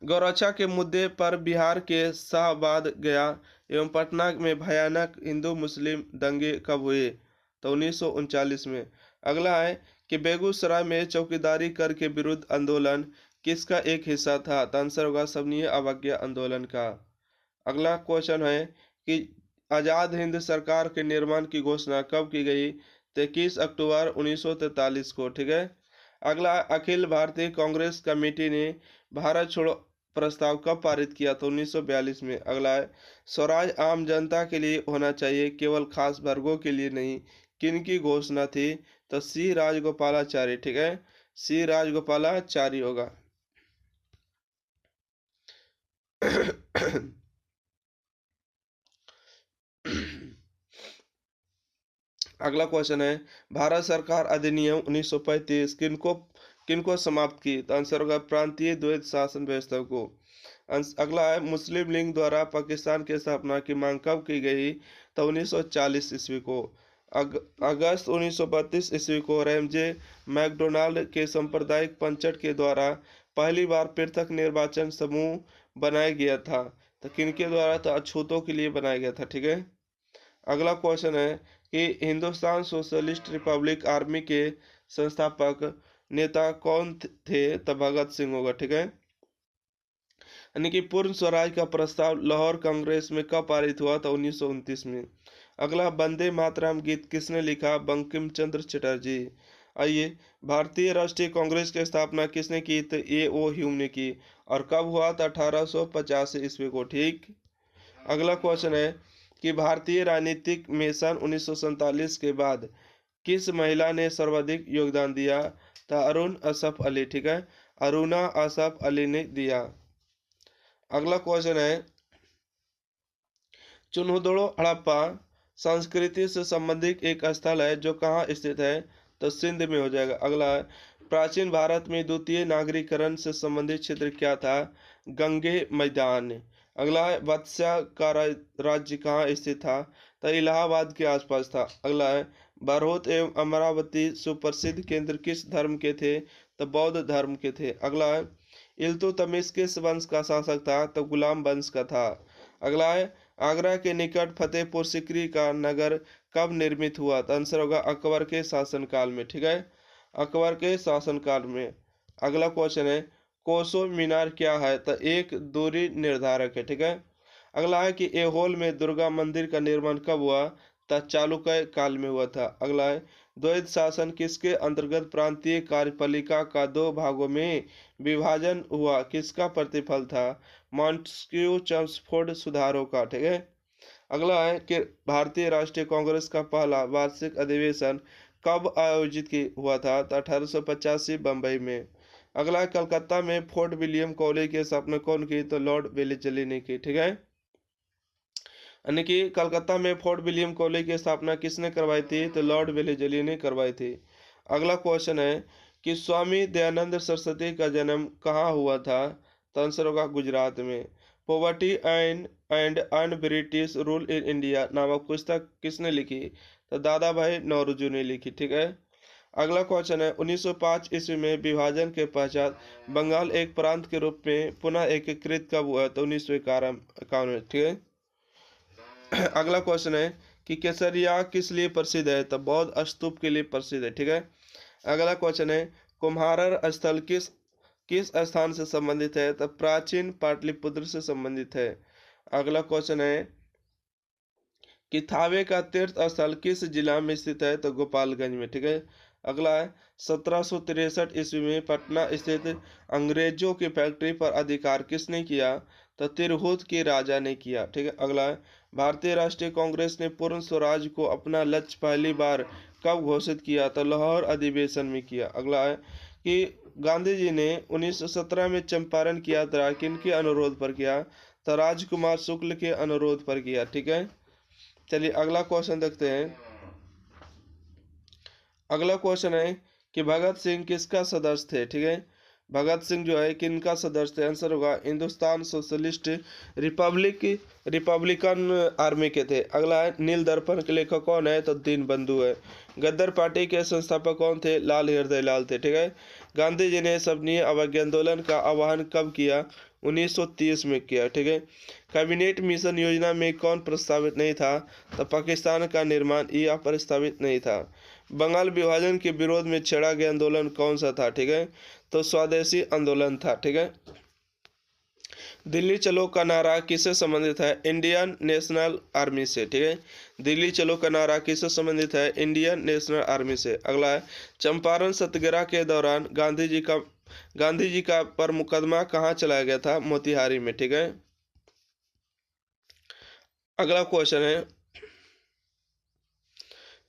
गौरक्षा के मुद्दे पर बिहार के शाहाबाद गया एवं पटना में भयानक हिंदू मुस्लिम दंगे कब हुए, तो 1939 में। अगला है कि बेगूसराय में चौकीदारी कर के विरुद्ध आंदोलन किसका एक हिस्सा था, तो आंसर होगा शमनीय अवज्ञा आंदोलन का। अगला क्वेश्चन है कि आज़ाद हिंद सरकार के निर्माण की घोषणा कब की गई, तो 21 अक्टूबर 1943 को, ठीक है। अगला, अखिल भारतीय कांग्रेस कमेटी ने भारत छोड़ो प्रस्ताव कब पारित किया, तो 1942 में। अगला है, स्वराज आम जनता के लिए होना चाहिए केवल खास वर्गों के लिए नहीं, किनकी घोषणा थी, तो सी राजगोपालाचारी, ठीक है, सी राजगोपालाचारी होगा। अगला क्वेश्चन है, भारत सरकार अधिनियम 1935 किनको समाप्त की, तो आंसर होगा प्रांतीय द्वैध शासन व्यवस्था को। अगला है, मुस्लिम लीग द्वारा पाकिस्तान की स्थापना की मांग कब की गई, तो 1940 ईस्वी को। अगस्त 1932 ईस्वी को रैमजे मैकडोनाल्ड के सांप्रदायिक पंचट के द्वारा पहली बार पृथक निर्वाचन समूह बनाया गया था, तो किनके द्वारा, तो अछूतों के लिए बनाया गया था, ठीक है। अगला क्वेश्चन है कि हिंदुस्तान सोशलिस्ट रिपब्लिक आर्मी के संस्थापक नेता कौन थे? तो भगत सिंह होगा। ठीक है, यानी कि पूर्ण स्वराज का प्रस्ताव लाहौर कांग्रेस में कब पारित हुआ? था 1929 में। अगला, वंदे मातरम गीत किसने लिखा? बंकिम चंद्र चटर्जी। आइए, भारतीय राष्ट्रीय कांग्रेस की स्थापना किसने की? तो A.O. ह्यूम ने की। और कब हुआ था? 1885 ईस्वी को। ठीक। अगला क्वेश्चन है कि भारतीय राजनीतिक में सन 1947 के बाद किस महिला ने सर्वाधिक योगदान दिया? था अरुण असफ अली। ठीक है, अरुणा असफ अली ने दिया। अगला क्वेश्चन है, चुनहुदड़ो हड़प्पा संस्कृति से संबंधित एक स्थल है जो कहाँ स्थित है? तो सिंध में हो जाएगा। अगला है, प्राचीन भारत में द्वितीय नागरीकरण से संबंधित क्षेत्र क्या था? गंगे मैदान। अगला है, वत्स्या का राज्य कहाँ स्थित था? तो इलाहाबाद के आसपास था। अगला है, बरहोत एवं अमरावती सुप्रसिद्ध केंद्र किस धर्म के थे? तो बौद्ध धर्म के थे। अगला है, इल्तुतमिश किस वंश का शासक था? तो गुलाम वंश का था। अगला है, आगरा के निकट फतेहपुर सिकरी का नगर कब निर्मित हुआ? तो आंसर होगा अकबर के शासनकाल में। ठीक है, अकबर के शासनकाल में। अगला क्वेश्चन है, कोसो मीनार क्या है? तो एक दूरी निर्धारक है। ठीक है, अगला है कि ऐहोल में दुर्गा मंदिर का निर्माण कब हुआ? तो चालुक्य काल में हुआ था। अगला है, द्वैत शासन किसके अंतर्गत प्रांतीय कार्यपालिका का दो भागों में विभाजन हुआ? किसका प्रतिफल था? मॉन्टेस्क्यू चम्सफोर्ड सुधारों का। ठीक है, अगला है कि भारतीय राष्ट्रीय कांग्रेस का पहला वार्षिक अधिवेशन कब आयोजित हुआ था? तो 1885 बम्बई में। अगला है, कलकत्ता में फोर्ट विलियम कॉलेज की स्थापना कौन की? तो लॉर्ड वेलेस्ली ने की। ठीक है, यानी कि कलकत्ता में फोर्ट विलियम कॉलेज की स्थापना किसने करवाई थी? तो लॉर्ड वेलेस्ली ने करवाई थी। अगला क्वेश्चन है कि स्वामी दयानंद सरस्वती का जन्म कहाँ हुआ था? तो आंसर होगा गुजरात में। Poverty and un British rule in India नामक पुस्तक किसने लिखी? तो दादा भाई नौरोजी ने लिखी। ठीक है, अगला क्वेश्चन है, 1905 ईस्वी में विभाजन के पश्चात बंगाल एक प्रांत के रूप में पुनः एकीकृत कब हुआ? तो 1951 में। ठीक है, अगला क्वेश्चन है कि केसरिया किस लिए प्रसिद्ध है? तो बौद्ध स्तूप के लिए प्रसिद्ध है। ठीक है, अगला क्वेश्चन है, कुम्हार स्थल किस किस स्थान से संबंधित है? तो प्राचीन पाटलिपुत्र से संबंधित है। अगला क्वेश्चन है कि थावे का तीर्थ स्थल किस जिला में स्थित है? तो गोपालगंज में। ठीक है, अगला है, 1763 ईस्वी में पटना स्थित अंग्रेजों की फैक्ट्री पर अधिकार किसने किया? तो तिरहुत के राजा ने किया। ठीक है, अगला है, भारतीय राष्ट्रीय कांग्रेस ने पूर्ण स्वराज को अपना लक्ष्य पहली बार कब घोषित किया? तो लाहौर अधिवेशन में किया। अगला है कि गांधी जी ने 1917 में चंपारण की यात्रा किनके अनुरोध पर किया? तो राजकुमार शुक्ल के अनुरोध पर किया। ठीक है, चलिए अगला क्वेश्चन देखते हैं। अगला क्वेश्चन है कि भगत सिंह किसका सदस्य थे? ठीक है, भगत सिंह जो है किनका सदस्य थे? आंसर होगा हिंदुस्तान सोशलिस्ट रिपब्लिकन आर्मी के थे। अगला है, नील दर्पण के लेखक कौन है? तो दीनबंधु है। गद्दर पार्टी के संस्थापक कौन थे? लाल हृदयलाल थे। ठीक है, गांधी जी ने सबनीय अवज्ञा आंदोलन का आह्वान कब किया? 1930 में किया। ठीक है, कैबिनेट मिशन योजना में कौन प्रस्तावित नहीं था? तो पाकिस्तान का निर्माण यह प्रस्तावित नहीं था। बंगाल विभाजन के विरोध में छेड़ा गया आंदोलन कौन सा था? ठीक है, तो स्वदेशी आंदोलन था। ठीक है, दिल्ली चलो का नारा किससे संबंधित है? इंडियन नेशनल आर्मी से। ठीक है, दिल्ली चलो का नारा किससे संबंधित है? इंडियन नेशनल आर्मी से। अगला है, चंपारण सत्याग्रह के दौरान गांधी जी का पर मुकदमा कहाँ चलाया गया था? मोतिहारी में। ठीक है, अगला क्वेश्चन है,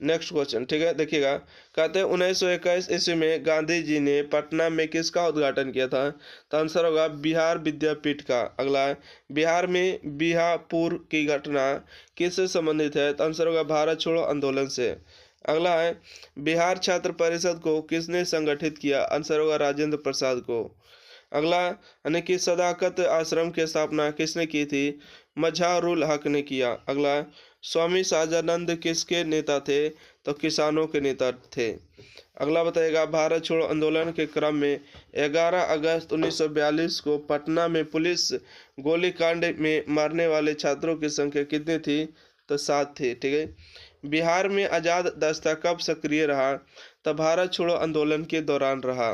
नेक्स्ट क्वेश्चन। ठीक है, देखिएगा, कहते हैं 1921 ईस्वी में गांधी जी ने पटना में किसका उद्घाटन किया था? तो आंसर होगा बिहार विद्यापीठ का। अगला है, बिहार में बिहापुर की घटना किससे संबंधित है? तो आंसर होगा भारत छोड़ो आंदोलन से। अगला है, बिहार छात्र परिषद को किसने संगठित किया? आंसर होगा राजेंद्र प्रसाद को। अगला, यानी कि सदाकत आश्रम की स्थापना किसने की थी? मजहरूल हक ने किया। अगला, स्वामी सहजानंद किसके नेता थे? तो किसानों के नेता थे। अगला बताइएगा, भारत छोड़ो आंदोलन के क्रम में 11 अगस्त 1942 को पटना में पुलिस गोलीकांड में मरने वाले छात्रों की संख्या कितनी थी? तो 7 थी। ठीक है, बिहार में आजाद दस्ता कब सक्रिय रहा? तब भारत छोड़ो आंदोलन के दौरान रहा।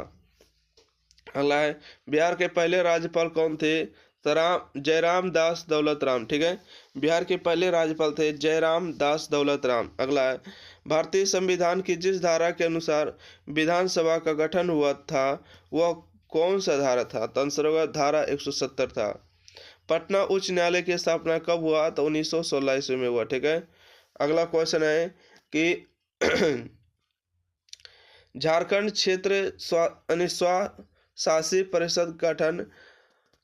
अगला है, बिहार के पहले राज्यपाल कौन थे? तो जयराम दास दौलत राम। ठीक है, बिहार के पहले राज्यपाल थे जयराम दास दौलत राम। अगला है, भारतीय संविधान की जिस धारा के अनुसार विधानसभा का गठन हुआ था वह कौन सा धारा था? तो आंसर होगा धारा 170 था। पटना उच्च न्यायालय की स्थापना कब हुआ? तो 1916 ईस्वी में हुआ। ठीक है, अगला क्वेश्चन है कि झारखंड क्षेत्र स्वशासी परिषद गठन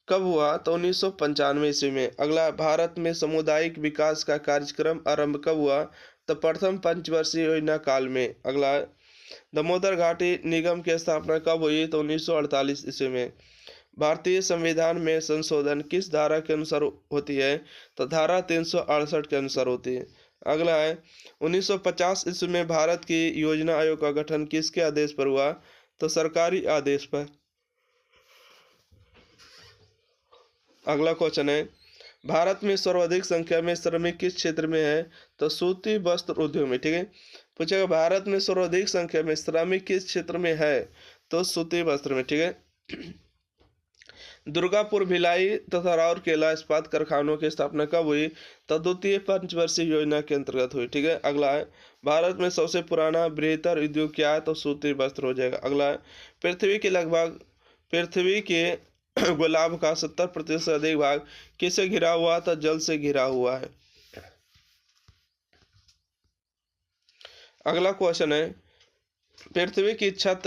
कब हुआ? तो 1995 ईस्वी में। अगला, भारत में सामुदायिक विकास का कार्यक्रम आरंभ कब हुआ? तो प्रथम पंचवर्षीय योजना काल में। अगला, दामोदर घाटी निगम की स्थापना कब हुई? तो 1948 ईस्वी में। भारतीय संविधान में संशोधन किस धारा के अनुसार होती है? तो धारा 368 के अनुसार होती है। अगला है, 1950 ईस्वी में भारत की योजना आयोग का गठन किसके आदेश पर हुआ? तो सरकारी आदेश पर। अगला क्वेश्चन है, भारत में सर्वाधिक संख्या में श्रमिक किस क्षेत्र में है? तो सूती वस्त्र उद्योग में। ठीक है, पूछेगा भारत में सर्वाधिक संख्या में श्रमिक किस क्षेत्र में है? तो सूती वस्त्र में। ठीक है, दुर्गापुर, भिलाई तथा राउरकेला इस्पात कारखानों की स्थापना कब हुई? तो द्वितीय पंचवर्षीय योजना के अंतर्गत हुई। ठीक है, अगला है, भारत में सबसे पुराना बृहत्तर उद्योग क्या है? तो सूती वस्त्र हो जाएगा। अगला है, पृथ्वी के गुलाब का 70% से अधिक भाग किससे घिरा हुआ? तो जल से घिरा हुआ है। अगला क्वेश्चन है, पृथ्वी की छत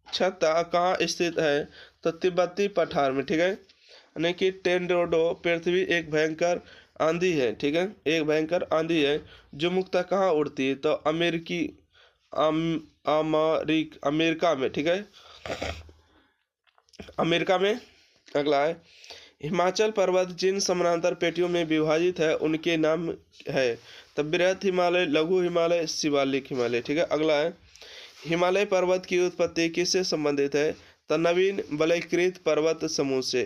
कहाँ स्थित है? तो तिब्बती पठार में। ठीक है, यानी कि टेनडो पृथ्वी एक भयंकर आंधी है। ठीक है, एक भयंकर आंधी है जो मुक्तः कहाँ उड़ती है? तो अमेरिका में। ठीक है, अमेरिका में। अगला है, हिमाचल पर्वत जिन समानांतर पेटियों में विभाजित है उनके नाम है? तो बृहत हिमालय, लघु हिमालय, शिवालिक हिमालय। ठीक है, अगला है, हिमालय पर्वत की उत्पत्ति किससे संबंधित है? तो नवीन वलयकृत पर्वत समूह से।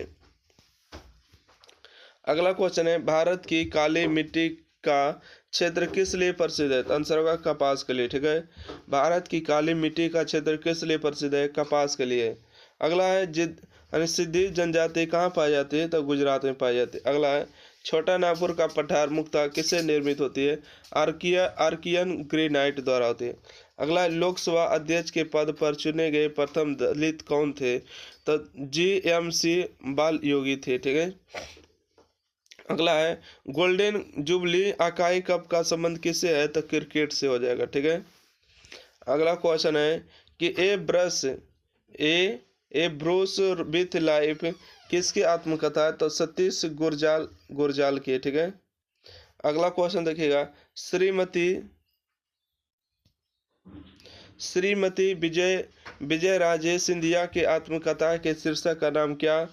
अगला क्वेश्चन है, भारत की काली मिट्टी का क्षेत्र किस लिए प्रसिद्ध है? आंसर होगा कपास के लिए। ठीक है, भारत की काली मिट्टी का क्षेत्र किस लिए प्रसिद्ध है? कपास के लिए। अगला है, सिद्धि जनजाति कहाँ पाई जाती है? तो गुजरात में पाई जाती है। अगला है, छोटा नागपुर का पठार मुक्ता किससे निर्मित होती है? आर्कियन ग्रेनाइट द्वारा होती है। अगला, लोकसभा अध्यक्ष के पद पर चुने गए प्रथम दलित कौन थे? तो GMC बाल योगी थे। ठीक है, अगला है, गोल्डन जुबली इकाई कप का संबंध किससे है? तो क्रिकेट से हो जाएगा। ठीक है, अगला क्वेश्चन है कि ए ब्रूस विथ लाइफ किसकी आत्मकथा है? तो सतीश गुरजाल की। ठीक है, अगला क्वेश्चन देखिएगा, श्रीमती विजय राजे सिंधिया के आत्मकथा के शीर्षक का नाम क्या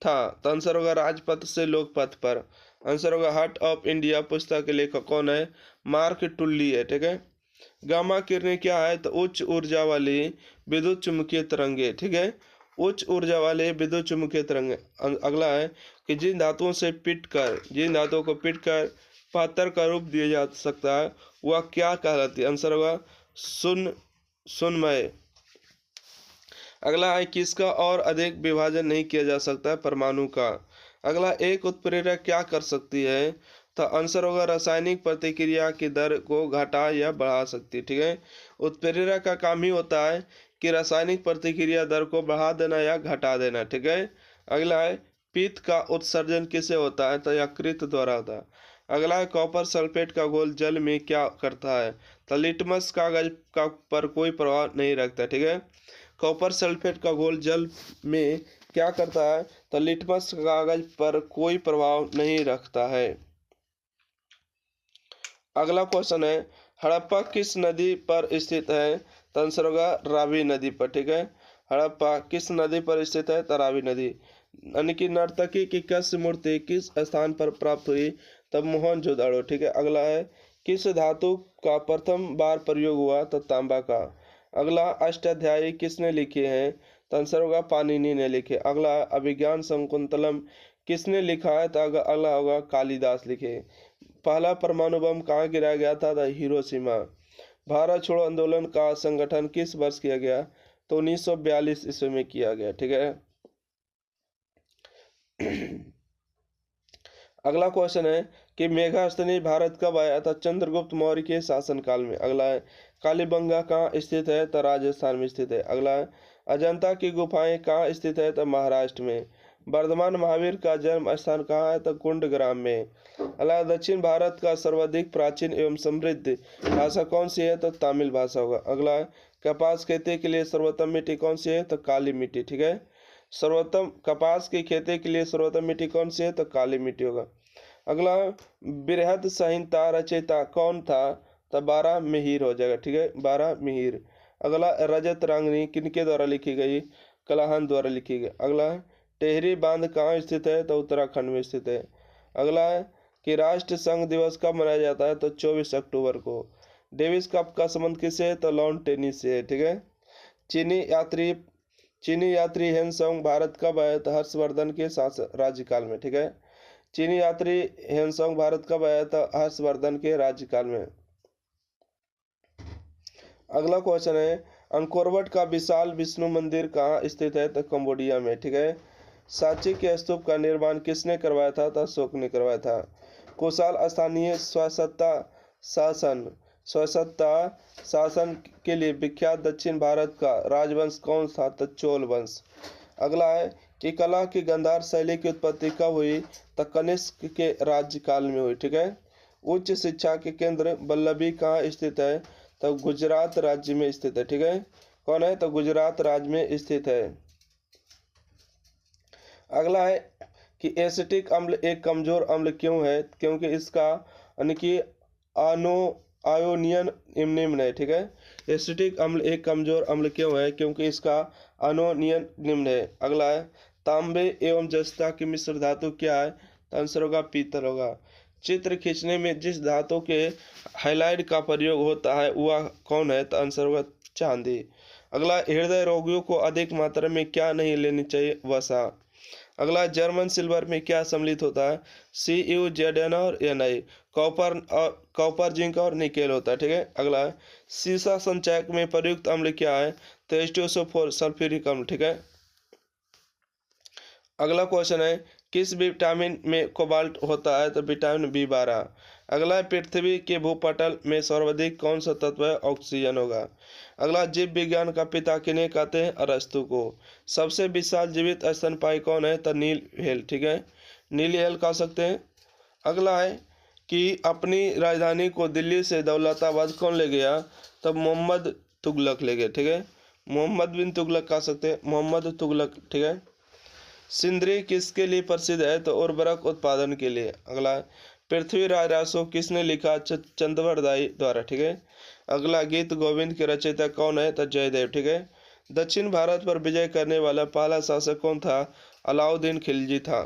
था? तो आंसर होगा राजपथ से लोकपथ पर। आंसर होगा हार्ट ऑफ इंडिया। पुस्तक के लेखक कौन है? मार्क टुल्ली है। ठीक है, गामा किरणें क्या है? तो उच्च ऊर्जा वाली विद्युत चुम्बकीय तरंगे। ठीक है, उच्च ऊर्जा वाले विद्युत चुम्बकीय तरंगे। अगला है कि जिन धातुओं को पीटकर पातर का रूप दिया जा सकता है वह क्या कहलाती है? आंसर होगा सुनमय। अगला है, किसका और अधिक विभाजन नहीं किया जा सकता? परमाणु का। अगला, एक उत्प्रेरक क्या कर सकती है? तो आंसर होगा रासायनिक प्रतिक्रिया की दर को घटा या बढ़ा सकती है। ठीक है, उत्प्रेरक का काम ही होता है कि रासायनिक प्रतिक्रिया दर को बढ़ा देना या घटा देना। ठीक है, अगला है, पित्त का उत्सर्जन किससे होता है? तो यकृत द्वारा होता है। अगला है, कॉपर सल्फेट का घोल जल में क्या करता है? तो लिटमस कागज का पर कोई प्रभाव नहीं रखता। ठीक है, कॉपर सल्फेट का घोल जल में क्या करता है? तो लिटमस कागज पर कोई प्रभाव नहीं रखता है। अगला क्वेश्चन है, हड़प्पा किस नदी पर स्थित है? तो आंसर होगा रावी नदी पर। ठीक है, हड़प्पा किस नदी पर स्थित है? तो रावी नदी। यानी कि नर्तकी की कस्य मूर्ति किस स्थान पर प्राप्त हुई? तब मोहनजोदड़ो। ठीक है, अगला है, किस धातु का प्रथम बार प्रयोग हुआ? तो तांबा का। अगला, अष्टाध्यायी किसने लिखे हैं? तो आंसर होगा पाणिनि ने लिखे। अगला, अभिज्ञान शकुंतलम किसने लिखा है? तो अगला होगा कालिदास लिखे। पहला परमाणु बम कहाँ गिराया गया था हिरोशिमा। भारत छोड़ो आंदोलन का संगठन किस वर्ष किया गया, तो 1942 ईस्वी में किया गया, ठीक है। अगला क्वेश्चन है कि मेघास्तनी भारत कब आया था, चंद्रगुप्त मौर्य के शासनकाल में। अगला है कालीबंगा कहाँ स्थित है, तो राजस्थान में स्थित है। अगला है अजंता की गुफाएं कहाँ स्थित है, तो महाराष्ट्र में। वर्धमान महावीर का जन्म स्थान कहाँ है, तो कुंडग्राम में। अगला दक्षिण भारत का सर्वाधिक प्राचीन एवं समृद्ध भाषा कौन सी है, तो तमिल भाषा होगा। अगला है कपास खेती के लिए सर्वोत्तम मिट्टी कौन सी है, तो काली मिट्टी, ठीक है। सर्वोत्तम कपास की खेती के लिए सर्वोत्तम मिट्टी कौन सी है, तो काली मिट्टी होगा। अगला बृहद संहिता रचयिता कौन था, तो 12 मिहिर हो जाएगा, ठीक है, 12 मिहिर। अगला रजत रांगनी किनके द्वारा लिखी गई, कलाहन द्वारा लिखी गई। अगला टेहरी बांध कहाँ स्थित है, तो उत्तराखंड में स्थित है। अगला है कि राष्ट्र संघ दिवस कब मनाया जाता है, तो 24 अक्टूबर को। डेविस कप का संबंध किससे है, तो लॉन टेनिस से है, ठीक है। चीनी यात्री हेनसोंग भारत कब आया, तो हर्षवर्धन के राज्यकाल में, ठीक है। चीनी यात्री हेनसोंग भारत कब आया था, हर्षवर्धन के राज्यकाल में। अगला क्वेश्चन है अंकोरवट का विशाल विष्णु मंदिर कहाँ स्थित है, तो कंबोडिया में, ठीक है। सांची के स्तूप का निर्माण किसने करवाया था, तो अशोक ने करवाया था। कुशाल स्थानीय स्वसत्ता शासन के लिए विख्यात दक्षिण भारत का राजवंश कौन था, तो चोल वंश। अगला है कि कला की गांधार शैली की उत्पत्ति कब हुई, तो कनिष्क के राज्यकाल में हुई, ठीक है। उच्च शिक्षा के केंद्र वल्लभी कहाँ स्थित है, तो गुजरात राज्य में स्थित है, ठीक है। कौन है, तो गुजरात राज्य में स्थित है। अगला है कि एसिटिक अम्ल एक कमजोर अम्ल क्यों है, क्योंकि इसका यानी कि आयोनियन निम्न है, ठीक है। एसिटिक अम्ल एक कमजोर अम्ल क्यों है, क्योंकि इसका आयोनियन निम्न है। अगला है तांबे एवं जस्ता की मिश्र धातु क्या है, तो आंसर होगा पीतल होगा। चित्र खींचने में जिस धातु के हाइलाइट का प्रयोग होता है वह कौन है, तो आंसर होगा चांदी। अगला हृदय रोगियों को अधिक मात्रा में क्या नहीं लेनी चाहिए, वसा। अगला जर्मन सिल्वर में क्या सम्मिलित होता है, CuZn और Na। कॉपर जिंक और निकेल होता है, ठीक है। अगला सीसा संचयक में प्रयुक्त अम्ल क्या है, तो H2SO4 सल्फ्यूरिक अम्ल, ठीक है। अगला क्वेश्चन है किस विटामिन में कोबाल्ट होता है, तो विटामिन B12। अगला पृथ्वी के भूपटल में सर्वाधिक कौन सा तत्व है, ऑक्सीजन होगा। अगला जीव विज्ञान का पिता किन्हें कहते हैं, अरस्तु को। सबसे विशाल जीवित स्तनपायी कौन है, तो नील हेल, ठीक है, नील हेल कह सकते हैं। अगला है कि अपनी राजधानी को दिल्ली से दौलताबाद कौन ले गया, तब मोहम्मद तुगलक ले गए, ठीक है। मोहम्मद बिन तुगलक कह सकते हैं, मोहम्मद तुगलक, ठीक है। सिंदरी किसके लिए प्रसिद्ध है, तो उर्वरक उत्पादन के लिए। अगला पृथ्वीराज रासो किसने लिखा, चंद्रवरदाई द्वारा, ठीक है। अगला गीत गोविंद के रचयिता कौन है, तो जयदेव, ठीक है। दक्षिण भारत पर विजय करने वाला पहला शासक कौन था, अलाउद्दीन खिलजी था।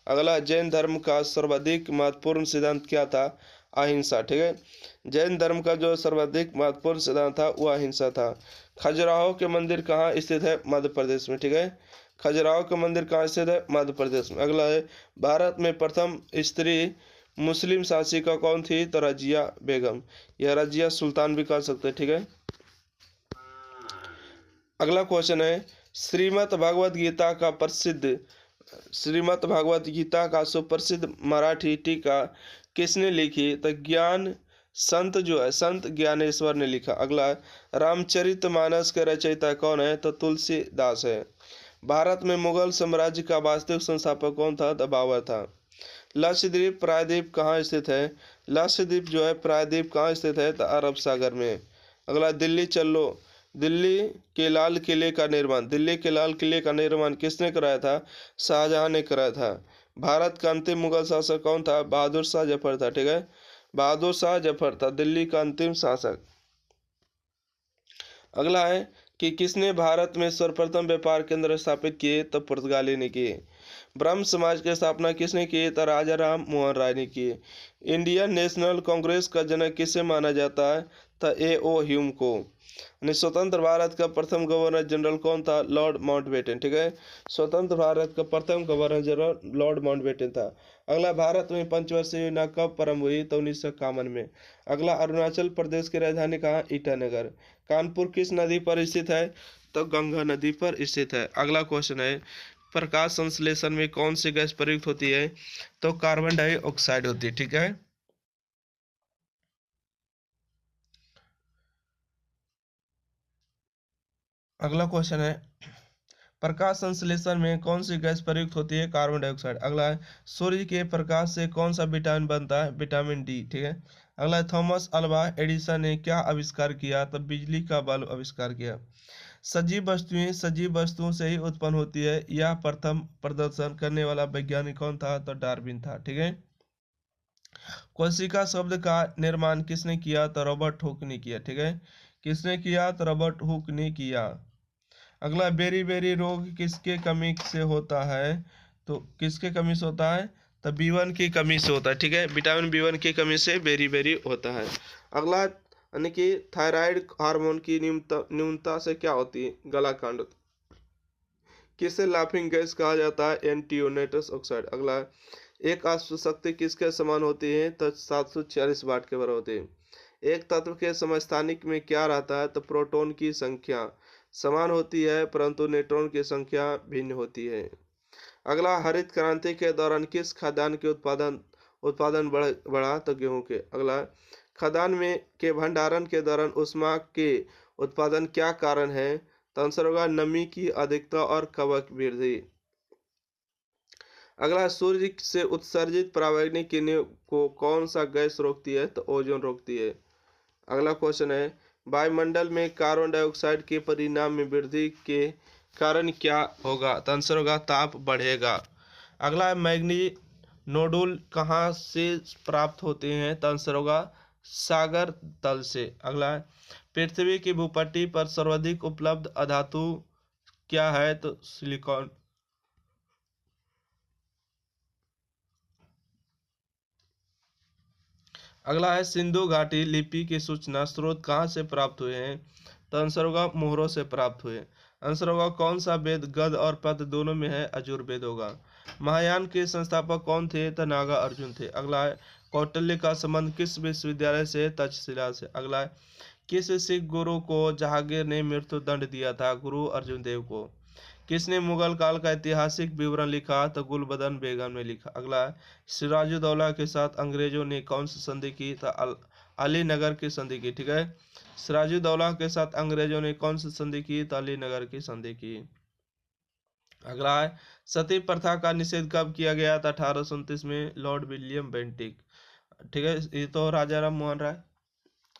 अगला जैन धर्म का सर्वाधिक महत्वपूर्ण सिद्धांत क्या था, अहिंसा, ठीक है। जैन धर्म का जो सर्वाधिक महत्वपूर्ण सिद्धांत था वह अहिंसा था। खजुराहो के मंदिर कहाँ स्थित है, मध्य प्रदेश में, ठीक है। खजुराहो का मंदिर कहाँ स्थित है, मध्य प्रदेश में। अगला है भारत में प्रथम स्त्री मुस्लिम शासिका कौन थी, तो रजिया बेगम, या रजिया सुल्तान भी कह सकते हैं, ठीक है। अगला क्वेश्चन है श्रीमद् भगवत गीता का सुप्रसिद्ध मराठी टीका किसने लिखी, तो संत ज्ञानेश्वर ने लिखा। अगला रामचरितमानस के रचयिता कौन है, तो तुलसीदास है। भारत में मुगल साम्राज्य का वास्तविक संस्थापक कौन था, तो बाबर था। लक्षद्वीप प्रायद्वीप कहाँ स्थित है, लक्षद्वीप जो है प्रायद्वीप कहाँ स्थित है, तो अरब सागर में। अगला दिल्ली चलो, दिल्ली के लाल किले का निर्माण किसने कराया था, शाहजहां ने कराया था। भारत का अंतिम मुगल शासक कौन था, बहादुर शाह जफर था, ठीक है। बहादुर शाह जफर था दिल्ली का अंतिम शासक। अगला है कि किसने भारत में सर्वप्रथम व्यापार केंद्र स्थापित किए, तो पुर्तगाली ने किए। ब्रह्म समाज की स्थापना किसने की? तो राजा राम मोहन राय ने की। इंडियन नेशनल कांग्रेस का जनक किसे माना जाता है? तो A.O. ह्यूम को। स्वतंत्र भारत का प्रथम गवर्नर जनरल कौन था? Lord Mountbatten. ठीक है, स्वतंत्र भारत का प्रथम गवर्नर जनरल लॉर्ड माउंटबेटन था। अगला, भारत में पंचवर्षीय योजना कब प्रारंभ हुई? तो 1951 में। अगला, अरुणाचल प्रदेश की राजधानी कहाँ? ईटानगर। कानपुर किस नदी पर स्थित है? तो गंगा नदी पर स्थित है। अगला क्वेश्चन है, प्रकाश संश्लेषण में कौन सी गैस प्रयुक्त होती है? तो कार्बन डाइऑक्साइड होती है। ठीक है, अगला क्वेश्चन है, प्रकाश संश्लेषण में कौन सी गैस प्रयुक्त होती है? Carbon dioxide. अगला है, सूर्य के प्रकाश से कौन सा विटामिन बनता है? Vitamin D. ठीक है, अगला है, थॉमस अल्वा एडिसन ने क्या आविष्कार किया? तब बिजली का बल्ब आविष्कार किया। सजीव वस्तुएं सजीव वस्तुओं से ही उत्पन्न होती है, यह प्रथम प्रदर्शन करने वाला वैज्ञानिक कौन था? तो डार्विन था। ठीक है, कोशिका शब्द का निर्माण किसने किया? तो रॉबर्ट हुक ने किया। ठीक है, किसने किया? तो रॉबर्ट हुक ने किया। अगला, बेरी बेरी रोग किसके कमी से होता है? तो किसके कमी से होता है? तो B1 की कमी से होता है। ठीक है, विटामिन B1 की कमी से बेरी बेरी होता है। अगला, यानी कि थायराइड हार्मोन की न्यूनता से क्या होती है? गला कांड। किसे लाफिंग गैस कहा जाता है? एंटियोनेटस ऑक्साइड। अगला, एक अश्व शक्ति किसके समान होती है? तो 746 वाट के बराबर होती है। एक तत्व के समस्थानिक में क्या रहता है? तो प्रोटॉन की संख्या समान होती है, परंतु न्यूट्रॉन की संख्या भिन्न होती है। अगला, हरित क्रांति के दौरान किस खाद्यान्न के उत्पादन बढ़ा? तो गेहूं के। अगला, खाद्यान्न में के भंडारण के दौरान ऊष्मा के उत्पादन क्या कारण है? तो आंसर होगा नमी की अधिकता और कवक वृद्धि। अगला, सूर्य से उत्सर्जित पराबैंगनी किरणों को कौन सा गैस रोकती है? तो ओजोन रोकती है। अगला क्वेश्चन है, वायुमंडल में कार्बन डाइऑक्साइड के परिमाण में वृद्धि के कारण क्या होगा? तो आंसर होगा ताप बढ़ेगा। अगला है, मैग्नीज नोडुल कहाँ से प्राप्त होते हैं? तो आंसर होगा सागर तल से। अगला है, पृथ्वी की भूपट्टी पर सर्वाधिक उपलब्ध अधातु क्या है? तो सिलिकॉन। अगला है, सिंधु घाटी लिपि के सूचना स्रोत कहाँ से प्राप्त हुए हैं? तो आंसर होगा मोहरों से प्राप्त हुए। आंसर होगा कौन सा वेद गद्य और पद्य दोनों में है? अजुर्वेद होगा। महायान के संस्थापक कौन थे? तो नागा अर्जुन थे। अगला है, कौटिल्य का संबंध किस विश्वविद्यालय से? तक्षशिला से। अगला है, किस सिख गुरु को जहांगीर ने मृत्यु दंड दिया था? गुरु अर्जुन देव को। किसने मुगल काल का ऐतिहासिक विवरण लिखा? तो गुलबदन बेगम ने लिखा। अगला है, सिराजुद्दौला के साथ अंग्रेजों ने कौन सी संधि की? तो अलीनगर की संधि की। ठीक है, सिराजुद्दौला के साथ अंग्रेजों ने कौन सी संधि की? तो अलीनगर की संधि की। अगला है, सती प्रथा का निषेध कब किया गया था? 1829 में, लॉर्ड विलियम बेंटिक। ठीक है, ये तो राजा राम मोहन राय।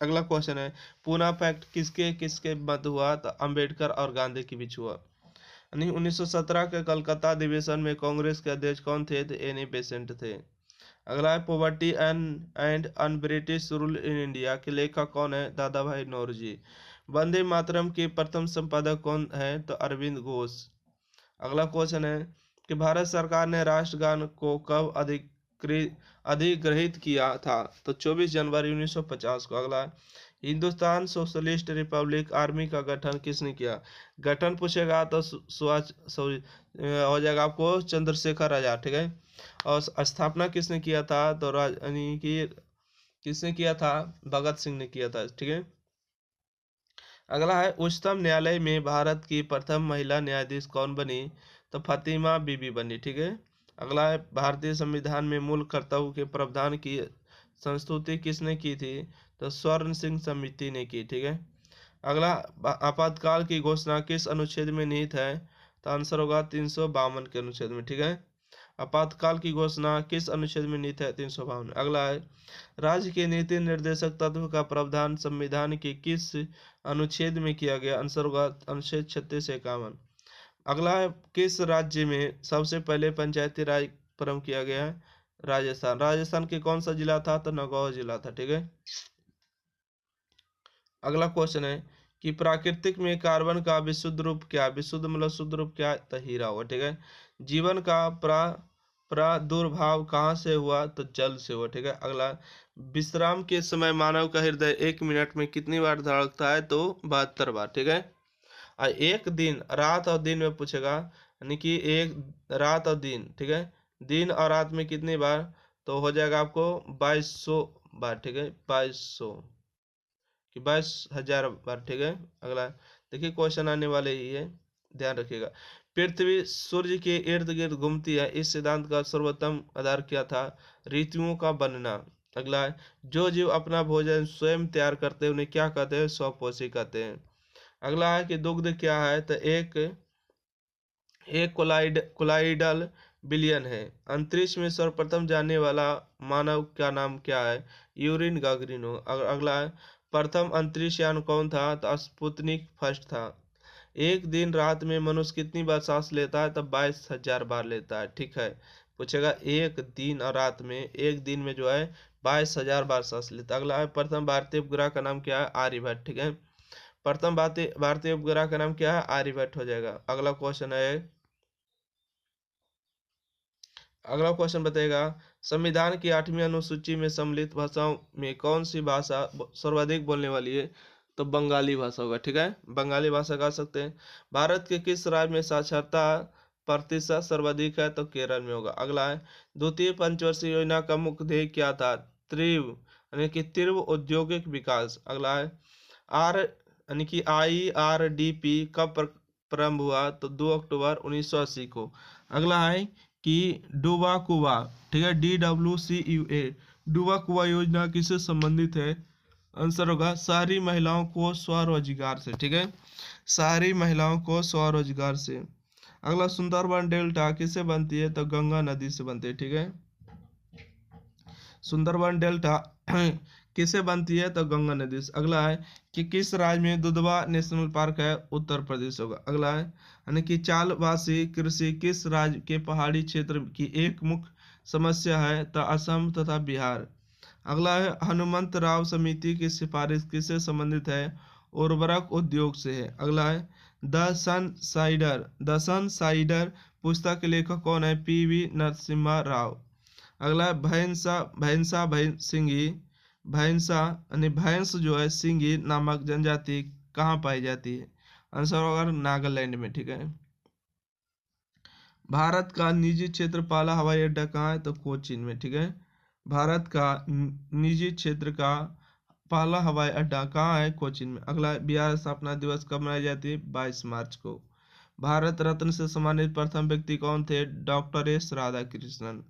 अगला क्वेश्चन है, पूना पैक्ट किसके किसके मध्य हुआ? तो अम्बेडकर और गांधी के बीच हुआ। यानी 1917 के कलकत्ता अधिवेशन में कांग्रेस के अध्यक्ष कौन थे? तो एनी बेसेंट थे। अगला है, poverty and un British rule in India के लेखक कौन है? दादा भाई नौरोजी। वंदे मातरम के प्रथम संपादक कौन है? तो अरविंद घोष। अगला क्वेश्चन है कि भारत सरकार ने राष्ट्रगान को कब अधिग्रहित किया था? तो 24 जनवरी 1950 को। अगला है, हिंदुस्तान सोशलिस्ट रिपब्लिक आर्मी का गठन किसने किया? गठन पूछेगा तो सुभाष हो जाएगा आपको चंद्रशेखर आजाद। ठीक है, और स्थापना किसने किया था? तो यानी कि किसने किया था? भगत सिंह ने किया था। ठीक है, अगला है, उच्चतम न्यायालय में भारत की प्रथम महिला न्यायाधीश कौन बनी? तो फातिमा बीबी बनी। ठीक है, अगला है, भारतीय संविधान में मूल कर्तव्य के प्रावधान की संस्तुति किसने की थी? तो स्वर्ण सिंह समिति ने की। ठीक है, अगला, आपातकाल की घोषणा किस अनुच्छेद में निहित है? तो आंसर होगा 352 के अनुच्छेद में। ठीक है, आपातकाल की घोषणा किस अनुच्छेद में निहित है? 352। अगला है, राज्य के नीति निर्देशक तत्व का प्रावधान संविधान के किस अनुच्छेद में किया गया? आंसर होगा अनुच्छेद 36 से 51। अगला है, किस राज्य में सबसे पहले पंचायती राज प्रारंभ किया गया है? राजस्थान। राजस्थान के कौन सा जिला था? तो नगौर जिला था। ठीक है, अगला क्वेश्चन है कि प्राकृतिक में कार्बन का विशुद्ध रूप क्या? विशुद्ध मतलब शुद्ध रूप क्या? तो हीरा होगा। ठीक है, जीवन का प्रादुर्भाव कहाँ से हुआ? तो जल से हुआ। ठीक है। अगला, विश्राम के समय मानव का हृदय 1 मिनट में कितनी बार धड़कता है? तो 72 बार। ठीक है। और एक दिन, रात और दिन में पूछेगा, यानी कि एक रात और दिन। ठीक है। दिन और रात में कितनी बार? तो हो जाएगा आपको 2200 बार। ठीक है। 2200 कि 22,000 बार। ठीक है। अगला देखिए, क्वेश्चन आने वाले ही है, ध्यान रखिएगा। पृथ्वी सूर्य के इर्द गिर्द घूमती है, इस सिद्धांत का सर्वोत्तम आधार क्या था? ऋतुओं का बनना। अगला है, जो जीव अपना भोजन स्वयं तैयार करते हैं उन्हें क्या कहते हैं? स्वपोषी कहते हैं। अगला है कि दुग्ध क्या है? तो एक कोलाइडल बिलियन है। अंतरिक्ष में सर्वप्रथम जाने वाला मानव का नाम क्या है? यूरिन गागरिनो। अगला है, प्रथम अंतरिक्ष यान कौन था? तो स्पुतनिक फर्स्ट था। एक दिन रात में मनुष्य कितनी बार सांस लेता है? तब 22,000 बार लेता है। ठीक है। पूछेगा एक दिन और रात में, एक दिन में जो है 22,000 बार सांस लेता है। अगला है, प्रथम भारतीय उपग्रह का नाम क्या है? आर्यभट्ट। ठीक है। प्रथम भारतीय उपग्रह का नाम क्या है? आर्यभट्ट हो जाएगा। अगला क्वेश्चन है, अगला क्वेश्चन बताएगा, संविधान की 8वीं अनुसूची में सम्मिलित भाषाओं में कौन सी भाषा सर्वाधिक बोलने वाली है? तो बंगाली भाषा होगा। ठीक है। बंगाली भाषा कह सकते हैं। भारत के किस राज्य में साक्षरता प्रतिशत सर्वाधिक है? तो केरल में होगा। अगला है, द्वितीय पंचवर्षीय योजना का मुख्य ध्येय क्या था? तीव्र, यानी कि तीव्र औद्योगिक विकास। अगला है, आर यानी कि IRDP कब प्रारंभ हुआ? तो 2 अक्टूबर 1980 को। अगला है कि डूबा कुआ, ठीक है, DWCUA, डूबा कुआ योजना किससे संबंधित है? आंसर होगा शहरी महिलाओं को स्वरोजगार से। ठीक है। शहरी महिलाओं को स्वरोजगार से। अगला, सुंदरबन डेल्टा किससे बनती है? तो गंगा नदी से बनती है। ठीक है। सुंदरबन डेल्टा किससे बनती है? तो गंगा नदी से। अगला है कि किस राज्य में दुधवा नेशनल पार्क है? उत्तर प्रदेश होगा। अगला है, यानी कि चालबासी कृषि किस राज्य के पहाड़ी क्षेत्र की एक मुख्य समस्या है? तो असम तथा बिहार। अगला है, हनुमंत राव समिति की सिफारिश किससे संबंधित है? उर्वरक उद्योग से है। अगला है, द सन साइडर पुस्तक के लेखक कौन है? PV नरसिम्हा राव। अगला है, भैंसा भैंसा सिंगी, भैंसा यानी भैंस जो है सिंगी नामक जनजाति कहाँ पाई जाती है? आंसर होगा नागालैंड में। ठीक है। भारत का निजी क्षेत्र पहला हवाई अड्डा कहाँ है? तो कोचीन में। ठीक है। भारत का निजी क्षेत्र का पहला हवाई अड्डा कहाँ है? कोचीन में। अगला है, बिहार स्थापना दिवस कब मनाई जाती है? 22 मार्च को। भारत रत्न से सम्मानित प्रथम व्यक्ति कौन थे? Doctor S Radhakrishnan.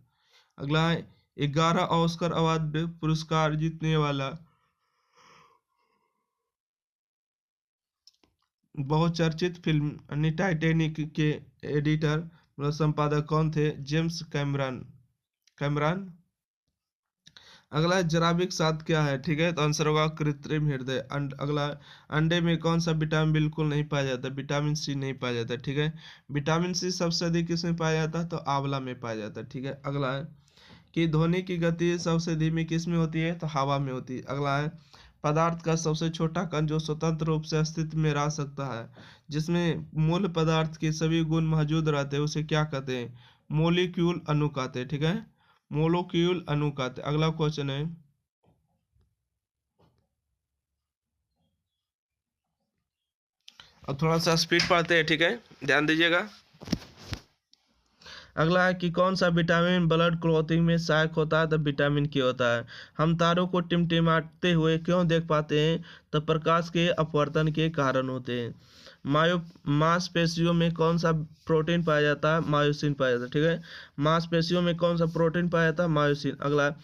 अगला है, 11 ऑस्कर अवार्ड पुरस्कार जीतने वाला बहुचर्चित फिल्म यानी टाइटैनिक के एडिटर मतलब संपादक कौन थे? James Cameron. अगला, जराविक साध क्या है? ठीक है। तो आंसर होगा कृत्रिम हृदय। अगला, अंडे में कौन सा विटामिन बिल्कुल नहीं पाया जाता? विटामिन सी नहीं पाया जाता। ठीक है। विटामिन सी सबसे अधिक किसमें पाया जाता है? तो आंवला में पाया जाता है। ठीक है। अगला है कि ध्वनि की गति सबसे धीमी किस में होती है? तो हवा में होती है। अगला है, पदार्थ का सबसे छोटा कण जो स्वतंत्र रूप से अस्तित्व में रह सकता है, जिसमें मूल पदार्थ के सभी गुण मौजूद रहते हैं, उसे क्या कहते हैं? मोलिक्यूल अणु कहते हैं। ठीक है। मोलिक्यूल अणु कहते हैं। अगला क्वेश्चन है, अब थोड़ा सा स्पीड पढ़ते हैं। ठीक है, ध्यान दीजिएगा। अगला है कि कौन सा विटामिन ब्लड क्लॉटिंग में सहायक होता है? तो विटामिन के होता है। हम तारों को टिमटिमाते हुए क्यों देख पाते हैं? तो प्रकाश के अपवर्तन के कारण होते हैं। मायो मांसपेशियों में कौन सा प्रोटीन पाया जाता है? मायोसिन पाया जाता है। ठीक है। मांसपेशियों में कौन सा प्रोटीन पाया जाता है? मायोसिन। अगला है,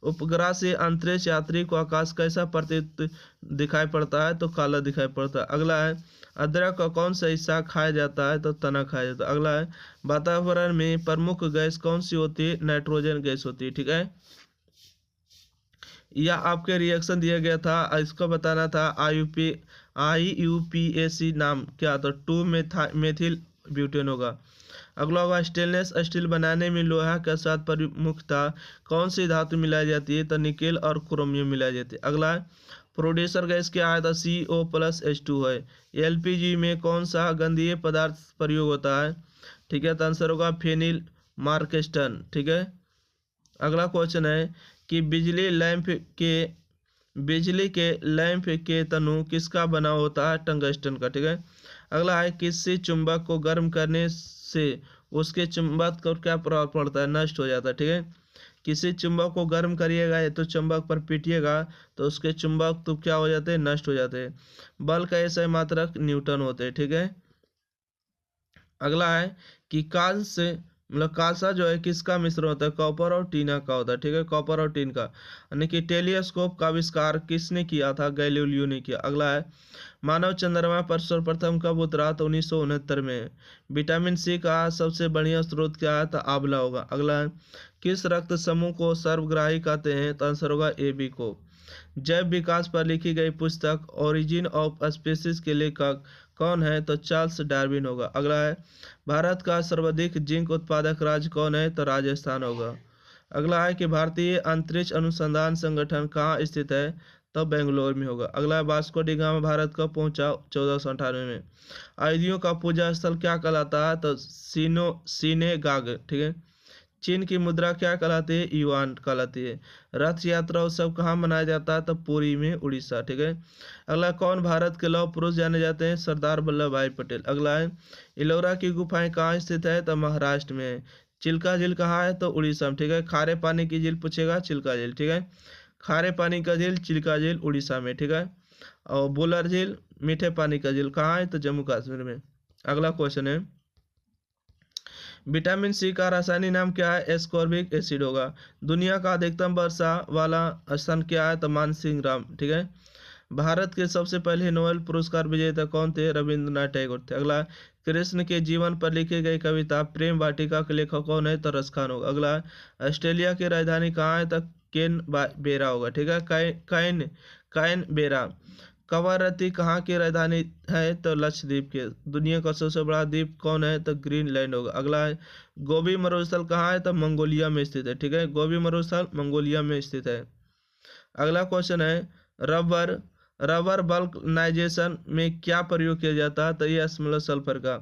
उपग्रह से अंतरिक्ष यात्री को आकाश कैसा प्रतीत दिखाई पड़ता है? तो काला दिखाई पड़ता है। अगला है, अदरक का कौन सा हिस्सा खाया जाता है? तो तना खाया जाता है। अगला है, वातावरण में प्रमुख गैस कौन सी होती है? नाइट्रोजन गैस होती है। ठीक है। या आपके रिएक्शन दिया गया था, इसको बताना था। IUPAC नाम क्या था? 2 मेथिल ब्यूटेन होगा। अगला होगा, स्टेनलेस स्टील बनाने में लोहा के साथ प्रमुखता कौन सी धातु मिलाई जाती है? तो निकेल और क्रोमियम मिलाई जाती है। अगला है, प्रोड्यूसर गैस क्या है? तो CO+H2 है। LPG में कौन सा गंधीय पदार्थ प्रयोग होता है? ठीक है, तो आंसर होगा फेनिल मार्केस्टन। ठीक है, अगला क्वेश्चन है कि बिजली के लैंप के तनु किसका बना होता है? टंगस्टन का। ठीक है, अगला है किसी चुंबक को गर्म करने से उसके चुंबक को क्या प्रभाव पड़ता है? नष्ट हो जाता है। ठीक है, किसी चुंबक को गर्म करिएगा या तो चुंबक पर पीटिएगा तो उसके चुंबक तो क्या हो जाते हैं? नष्ट हो जाते हैं। बल का ऐसा मात्रक न्यूटन होते हैं। ठीक है, अगला है कि कांस्य मतलब कांसा जो है किसका मिश्रण होता है? कॉपर और टीना का होता है। ठीक है, कॉपर और टीन का। यानी कि टेलीस्कोप का आविष्कार किसने किया था? गैलीलियो ने किया। अगला है मानव चंद्रमा पर सर्वप्रथम कब उतरा? तो 1969 में। विटामिन सी का सबसे बढ़िया स्रोत क्या है? तो आंवला होगा। अगला है किस रक्त समूह को सर्वग्राही कहते हैं? तो आंसर होगा ए बी को। जैव विकास पर लिखी गई पुस्तक ओरिजिन ऑफ स्पीसीज के लेखक कौन है? तो चार्ल्स डार्विन होगा। अगला है भारत का सर्वाधिक जिंक उत्पादक राज्य कौन है? तो राजस्थान होगा। अगला है कि भारतीय अंतरिक्ष अनुसंधान संगठन कहाँ स्थित है? तो बेंगलोर में होगा। अगला है वास्को डी गामा भारत कब पहुंचा? 1498 में। अयोध्या का पूजा स्थल क्या कहलाता है? तो सिनेगाग। ठीक है, चीन की मुद्रा क्या कहलाती है? युआन कहलाती है। रथ यात्रा उत्सव कहाँ मनाया जाता है? तो पुरी में, उड़ीसा। ठीक है, अगला कौन भारत के लौह पुरुष जाने जाते हैं? सरदार वल्लभ भाई पटेल। अगला है इलोरा की गुफाएं कहाँ स्थित है? तो महाराष्ट्र में है। चिल्का झील कहाँ है? तो उड़ीसा में। ठीक है, खारे पानी की झील पूछेगा, चिल्का झील। ठीक है, खारे पानी का झील चिल्का झील उड़ीसा में। ठीक है, और बुलर झील मीठे पानी का झील कहाँ है? तो जम्मू कश्मीर में। अगला क्वेश्चन है विटामिन सी का रासायनिक नाम क्या है? एस्कॉर्बिक एसिड होगा। दुनिया का अधिकतम वर्षा वाला स्थान क्या है? तो मानसिंह। ठीक है, भारत के सबसे पहले नोबेल पुरस्कार विजेता कौन थे? रविंद्रनाथ टैगोर थे। अगला कृष्ण के जीवन पर लिखी गई कविता प्रेम वाटिका के लेखक कौन है? तो रसखान होगा। अगला ऑस्ट्रेलिया की राजधानी कहाँ है? तो बेरा होगा। ठीक है, कैन बेरा। कवारती कहाँ की राजधानी है? तो लक्षद्वीप के। दुनिया का सबसे बड़ा द्वीप कौन है? तो ग्रीनलैंड होगा। अगला है गोबी मरुस्थल कहाँ है? तो मंगोलिया में स्थित है। ठीक है, गोबी मरुस्थल मंगोलिया में स्थित है। अगला क्वेश्चन है रबर रबर वल्कनाइजेशन में क्या प्रयोग किया जाता है? तो ये मतलब सल्फर का।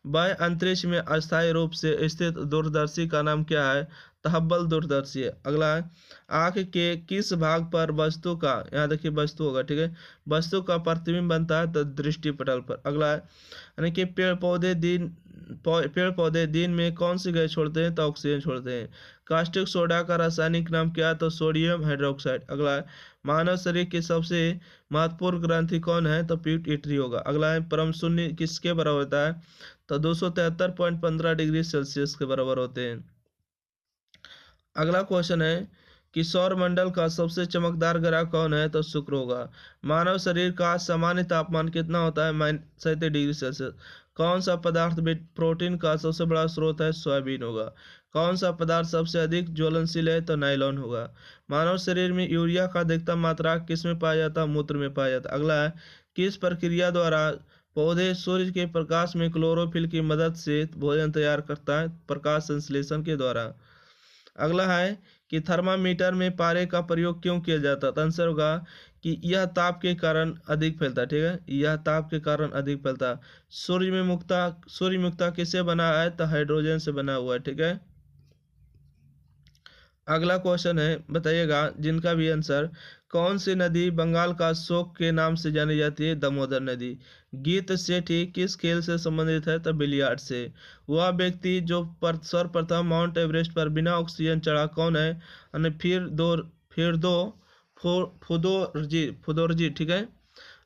वह अंतरिक्ष में अस्थायी रूप से स्थित दूरदर्शी का नाम क्या है? तो हब्बल दूरदर्शी है। अगला है आंख के किस भाग पर वस्तु का, यहाँ देखिए वस्तु होगा। ठीक है, वस्तु का प्रतिबिंब बनता है? तो दृष्टि पटल पर। अगला है यानी कि पेड़ पौधे दिन में कौन सी गैस छोड़ते हैं? तो ऑक्सीजन छोड़ते हैं। कास्टिक सोडा का रासायनिक नाम क्या है? तो सोडियम हाइड्रोक्साइड। अगला है मानव शरीर की सबसे महत्वपूर्ण ग्रंथि कौन है? तो पिट्यूटरी होगा। अगला है परम शून्य किसके बराबर होता है? तो 273.15 डिग्री सेल्सियस के बराबर होते हैं। अगला क्वेश्चन है कि सौर मंडल का सबसे चमकदार ग्रह कौन है? तो शुक्र होगा। मानव शरीर का सामान्य तापमान कितना होता है? -37 डिग्री सेल्सियस। कौन सा पदार्थ प्रोटीन का सबसे बड़ा स्रोत है? सोयाबीन होगा। कौन सा पदार्थ सबसे अधिक ज्वलनशील है? तो नाइलॉन होगा। मानव शरीर में यूरिया का अधिकतम मात्रा किस में पाया जाता है? मूत्र में पाया जाता है। अगला है किस प्रक्रिया द्वारा पौधे सूर्य के प्रकाश में क्लोरोफिल की मदद से भोजन तैयार करता है? प्रकाश संश्लेषण के द्वारा। अगला है कि थर्मामीटर में पारे का प्रयोग क्यों किया जाता है? तो आंसर होगा कि यह ताप के कारण अधिक फैलता है। ठीक है, यह ताप के कारण अधिक फैलता है। सूर्य मुक्ता किससे बना है? तो हाइड्रोजन से बना हुआ है। ठीक है, अगला क्वेश्चन है बताइएगा जिनका भी आंसर कौन सी नदी बंगाल का शोक के नाम से जानी जाती है? दामोदर नदी। गीत सेठी किस खेल से संबंधित है? तो बिलियर्ड से। वह व्यक्ति जो सर्वप्रथम माउंट एवरेस्ट पर बिना ऑक्सीजन चढ़ा कौन है? और फिर दो फुदोरजी। ठीक है,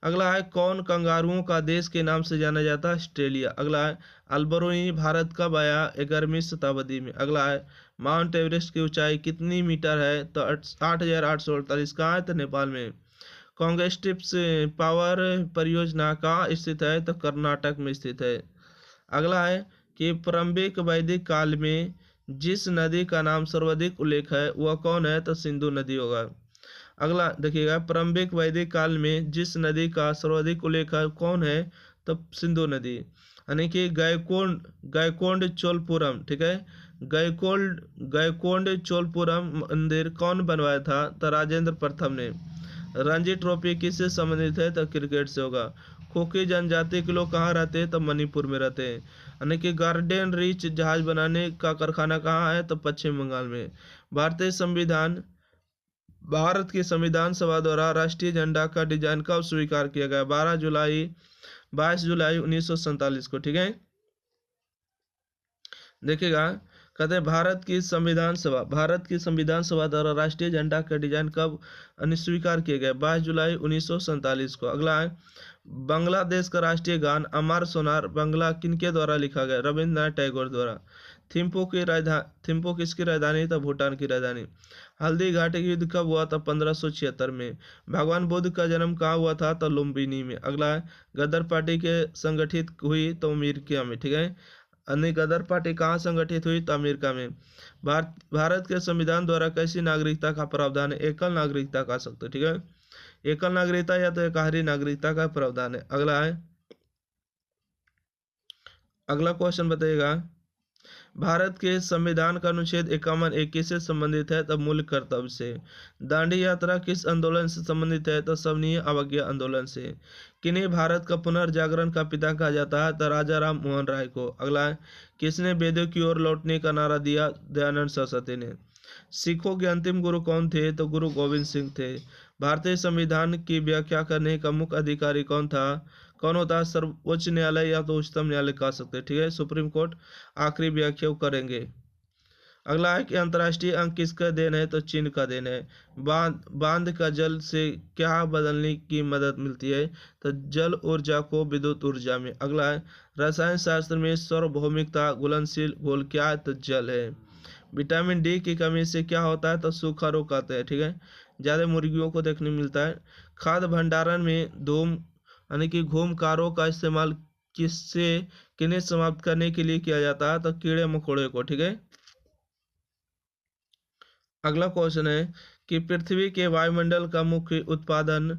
अगला है कौन कंगारुओं का देश के नाम से जाना जाता है? ऑस्ट्रेलिया। अगला है अल्बरोनी भारत कब आया? 11वीं शताब्दी में। अगला है माउंट एवरेस्ट की ऊंचाई कितनी मीटर है? तो 8,848। कहाँ है? तो नेपाल में। कांगेस्टिप्स पावर परियोजना कहाँ स्थित है? तो कर्नाटक में स्थित है। अगला है कि प्रारंभिक वैदिक काल में जिस नदी का नाम सर्वाधिक उल्लेख है वह कौन है? तो सिंधु नदी होगा। अगला देखिएगा प्रारंभिक वैदिक काल में जिस नदी का सर्वाधिक उल्लेख है कौन है? तो सिंधु नदी। यानी कि गायकोंड चोलपुरम। ठीक है, गायकोंड चोलपुरम मंदिर कौन बनवाया था? तो राजेंद्र प्रथम ने। रणजी ट्रॉफी किससे संबंधित है? तो क्रिकेट से होगा। खोखी जनजाति के लोग कहाँ रहते हैं? तो मणिपुर में रहते हैं। यानी कि गार्डन रीच जहाज बनाने का कारखाना कहाँ है? तो पश्चिम बंगाल में। भारतीय संविधान भारत की संविधान सभा द्वारा राष्ट्रीय झंडा का डिजाइन कब स्वीकार किया गया? 22 जुलाई 1947 को। ठीक है, देखिएगा, कहते हैं भारत की संविधान सभा द्वारा राष्ट्रीय झंडा का डिजाइन कब स्वीकार किया गया? 22 जुलाई 1947 को। अगला है, बांग्लादेश का राष्ट्रीय गान अमर सोनार बांग्ला किनके द्वारा लिखा गया? रविंद्रनाथ टैगोर द्वारा। थिम्पू किसकी राजधानी था? भूटान की राजधानी। हल्दी घाटी युद्ध कब हुआ था? 1576 में। भगवान बुद्ध का जन्म कहाँ हुआ था? तो लुम्बिनी में। अगला है, गदर पार्टी के संगठित हुई तो अमेरिका में। ठीक है, अन्य गदर पार्टी कहाँ संगठित हुई? तो अमेरिका में। भारत के संविधान द्वारा कैसी नागरिकता का प्रावधान है? एकल नागरिकता कह सकते हैं। ठीक है, एकल नागरिकता या तो एकाधारी नागरिकता का प्रावधान है। अगला क्वेश्चन बताइएगा, भारत के संविधान का अनुच्छेद 51 किससे संबंधित है? तब मूल कर्तव्य से। दांडी यात्रा किस आंदोलन से संबंधित है? तो सवनीय अवज्ञा आंदोलन से। किन्हें भारत का पुनर्जागरण का पिता कहा जाता है? तो राजा राम मोहन राय को। अगला है, किसने वेदों की ओर लौटने का नारा दिया? दयानंद सरस्वती ने। सिखों के अंतिम गुरु कौन थे? तो गुरु गोविंद सिंह थे। भारतीय संविधान की व्याख्या करने का मुख्य अधिकारी कौन होता है? सर्वोच्च न्यायालय या तो उच्चतम न्यायालय कह सकते हैं। ठीक है, सुप्रीम कोर्ट आखिरी व्याख्या करेंगे। अगला है कि अंतर्राष्ट्रीय अंक किसका देन है? तो चीन का देन है। बांध का जल से क्या बदलने की मदद मिलती है? तो जल ऊर्जा को विद्युत ऊर्जा में। अगला है, रसायन शास्त्र में सार्वभौमिकता घुलनशील घोल क्या है? तो जल है। विटामिन डी की कमी से क्या होता है? तो सूखा रोग आता है। ठीक है, ज़्यादा मुर्गियों को देखने मिलता है। खाद्य भंडारण में धूम यानी कि घूमकारों का इस्तेमाल किससे किन्हें समाप्त करने के लिए किया जाता है? तो कीड़े मकोड़े को। ठीक है, अगला क्वेश्चन है कि पृथ्वी के वायुमंडल का मुख्य उत्पादन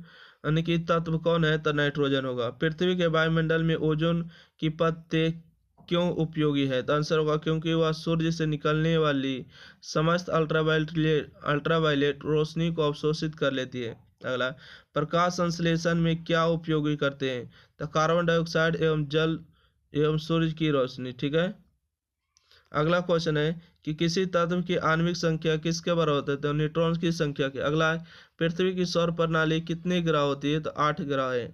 यानी कि तत्व कौन है? तो नाइट्रोजन होगा। पृथ्वी के वायुमंडल में ओजोन की परत क्यों उपयोगी है? तो आंसर होगा क्योंकि वह सूर्य से निकलने वाली समस्त अल्ट्रावायलेट रोशनी को अवशोषित कर लेती है। अगला, प्रकाश संश्लेषण में क्या उपयोगी करते हैं? तो कार्बन डाइऑक्साइड एवं जल एवं सूर्य की रोशनी। ठीक है, अगला क्वेश्चन है कि किसी तत्व की आणविक संख्या किसके बराबर होती है? तो न्यूट्रॉन की संख्या के। अगला है, पृथ्वी की सौर प्रणाली कितने ग्रह होती है? तो 8 ग्रह है।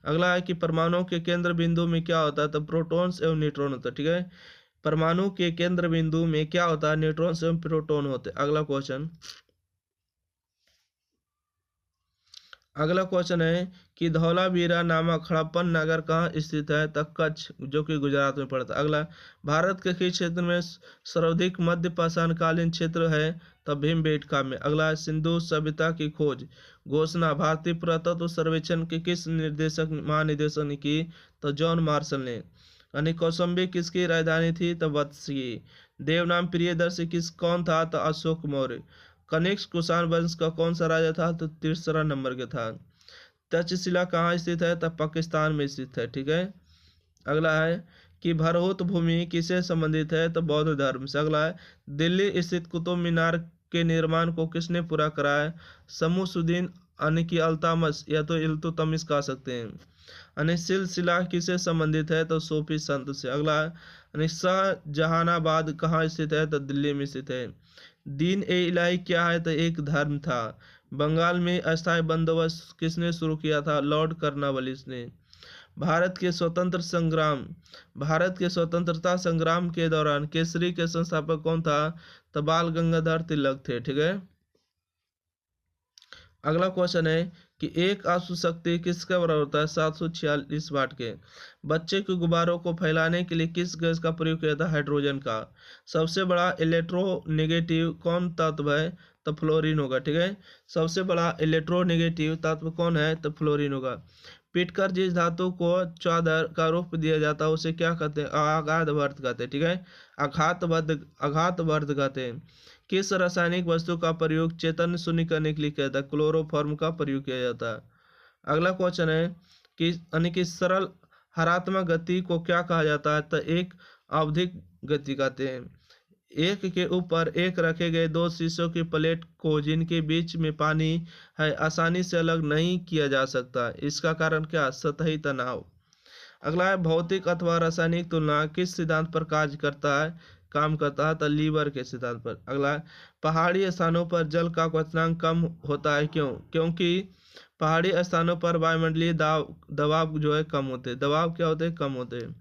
अगला है कि परमाणु के केंद्र बिंदु में क्या होता है? तो प्रोटॉन्स एवं न्यूट्रॉन होता है। ठीक है, परमाणु के केंद्र बिंदु में क्या होता है? न्यूट्रॉन्स एवं प्रोटॉन होते हैं। अगला क्वेश्चन है कि धौलावीरा नामक हड़प्पन नगर कहाँ स्थित है? तो कच्छ, जो कि गुजरात में पड़ता है। अगला, भारत के किस क्षेत्र में सर्वाधिक मध्य पाषाणकालीन क्षेत्र है? तो भीमबेटका में। अगला, सिंधु सभ्यता की खोज घोषणा भारतीय पुरातत्व सर्वेक्षण के किस महानिदेशक ने की? तो जॉन मार्शल ने। यानी कौशाम्बी किसकी राजधानी थी? तो वत्स की। देवनाम प्रियदर्शी कौन था? तो अशोक मौर्य। कनिष्क कुषाण वंश का कौन सा राजा था? तो तीसरा नंबर के था। तक्षशिला कहाँ स्थित है? तो पाकिस्तान में स्थित है। ठीक है, अगला है कि भरहुत भूमि किससे संबंधित है? तो बौद्ध धर्म से। अगला है, दिल्ली स्थित कुतुब मीनार के निर्माण को किसने पूरा कराया? शमसुद्दीन यानी कि अल्तमश या तो इल्तुतमिश कह सकते हैं। यानी सिलसिला किससे संबंधित है? तो सूफी संत से। अगला है, यानी शाहजहानाबाद कहाँ स्थित है? तो दिल्ली में स्थित है। दीन ए इलाही क्या है? तो एक धर्म था। बंगाल में अस्थायी बंदोबस्त किसने शुरू किया था? लॉर्ड कर्नवालिस ने। भारत के स्वतंत्रता संग्राम के दौरान केसरी के संस्थापक कौन था? तो बाल गंगाधर तिलक थे। ठीक है, अगला क्वेश्चन है कि एक अश्व शक्ति किसका बराबर होता है? 746 वाट के। बच्चे के गुब्बारों को फैलाने के लिए किस गैस का प्रयोग किया था? हाइड्रोजन का। सबसे बड़ा इलेक्ट्रोनेगेटिव कौन तत्व है? तो फ्लोरीन होगा। ठीक है, सबसे बड़ा इलेक्ट्रोनेगेटिव तत्व कौन है? तो फ्लोरीन होगा। पीटकर जिस धातु को चादर का रूप दिया जाता है उसे क्या कहते हैं? आघातवर्ध कहते हैं। ठीक है, आघातवर्ध कहते हैं। किस रासायनिक वस्तु का प्रयोग चेतन शून्य करने के लिए किया जाता है? क्लोरोफॉर्म का प्रयोग किया जाता है। अगला क्वेश्चन है कि यानी कि सरल हरात्मक गति को क्या कहा जाता है? तो एक आवधिक गति कहते हैं। एक के ऊपर एक रखे गए दो शीशों की प्लेट को जिनके बीच में पानी है आसानी से अलग नहीं किया जा सकता। इसका कारण क्या? सतही तनाव। अगला है भौतिक अथवा रासायनिक तुलना किस सिद्धांत पर कार्य करता है, काम करता है? तो लीवर के सिद्धांत पर। अगला है पहाड़ी स्थानों पर जल का क्वथनांक कम होता है, क्यों? क्योंकि पहाड़ी स्थानों पर वायुमंडलीय दबाव जो है कम होते हैं। दबाव क्या होते हैं? कम होते हैं।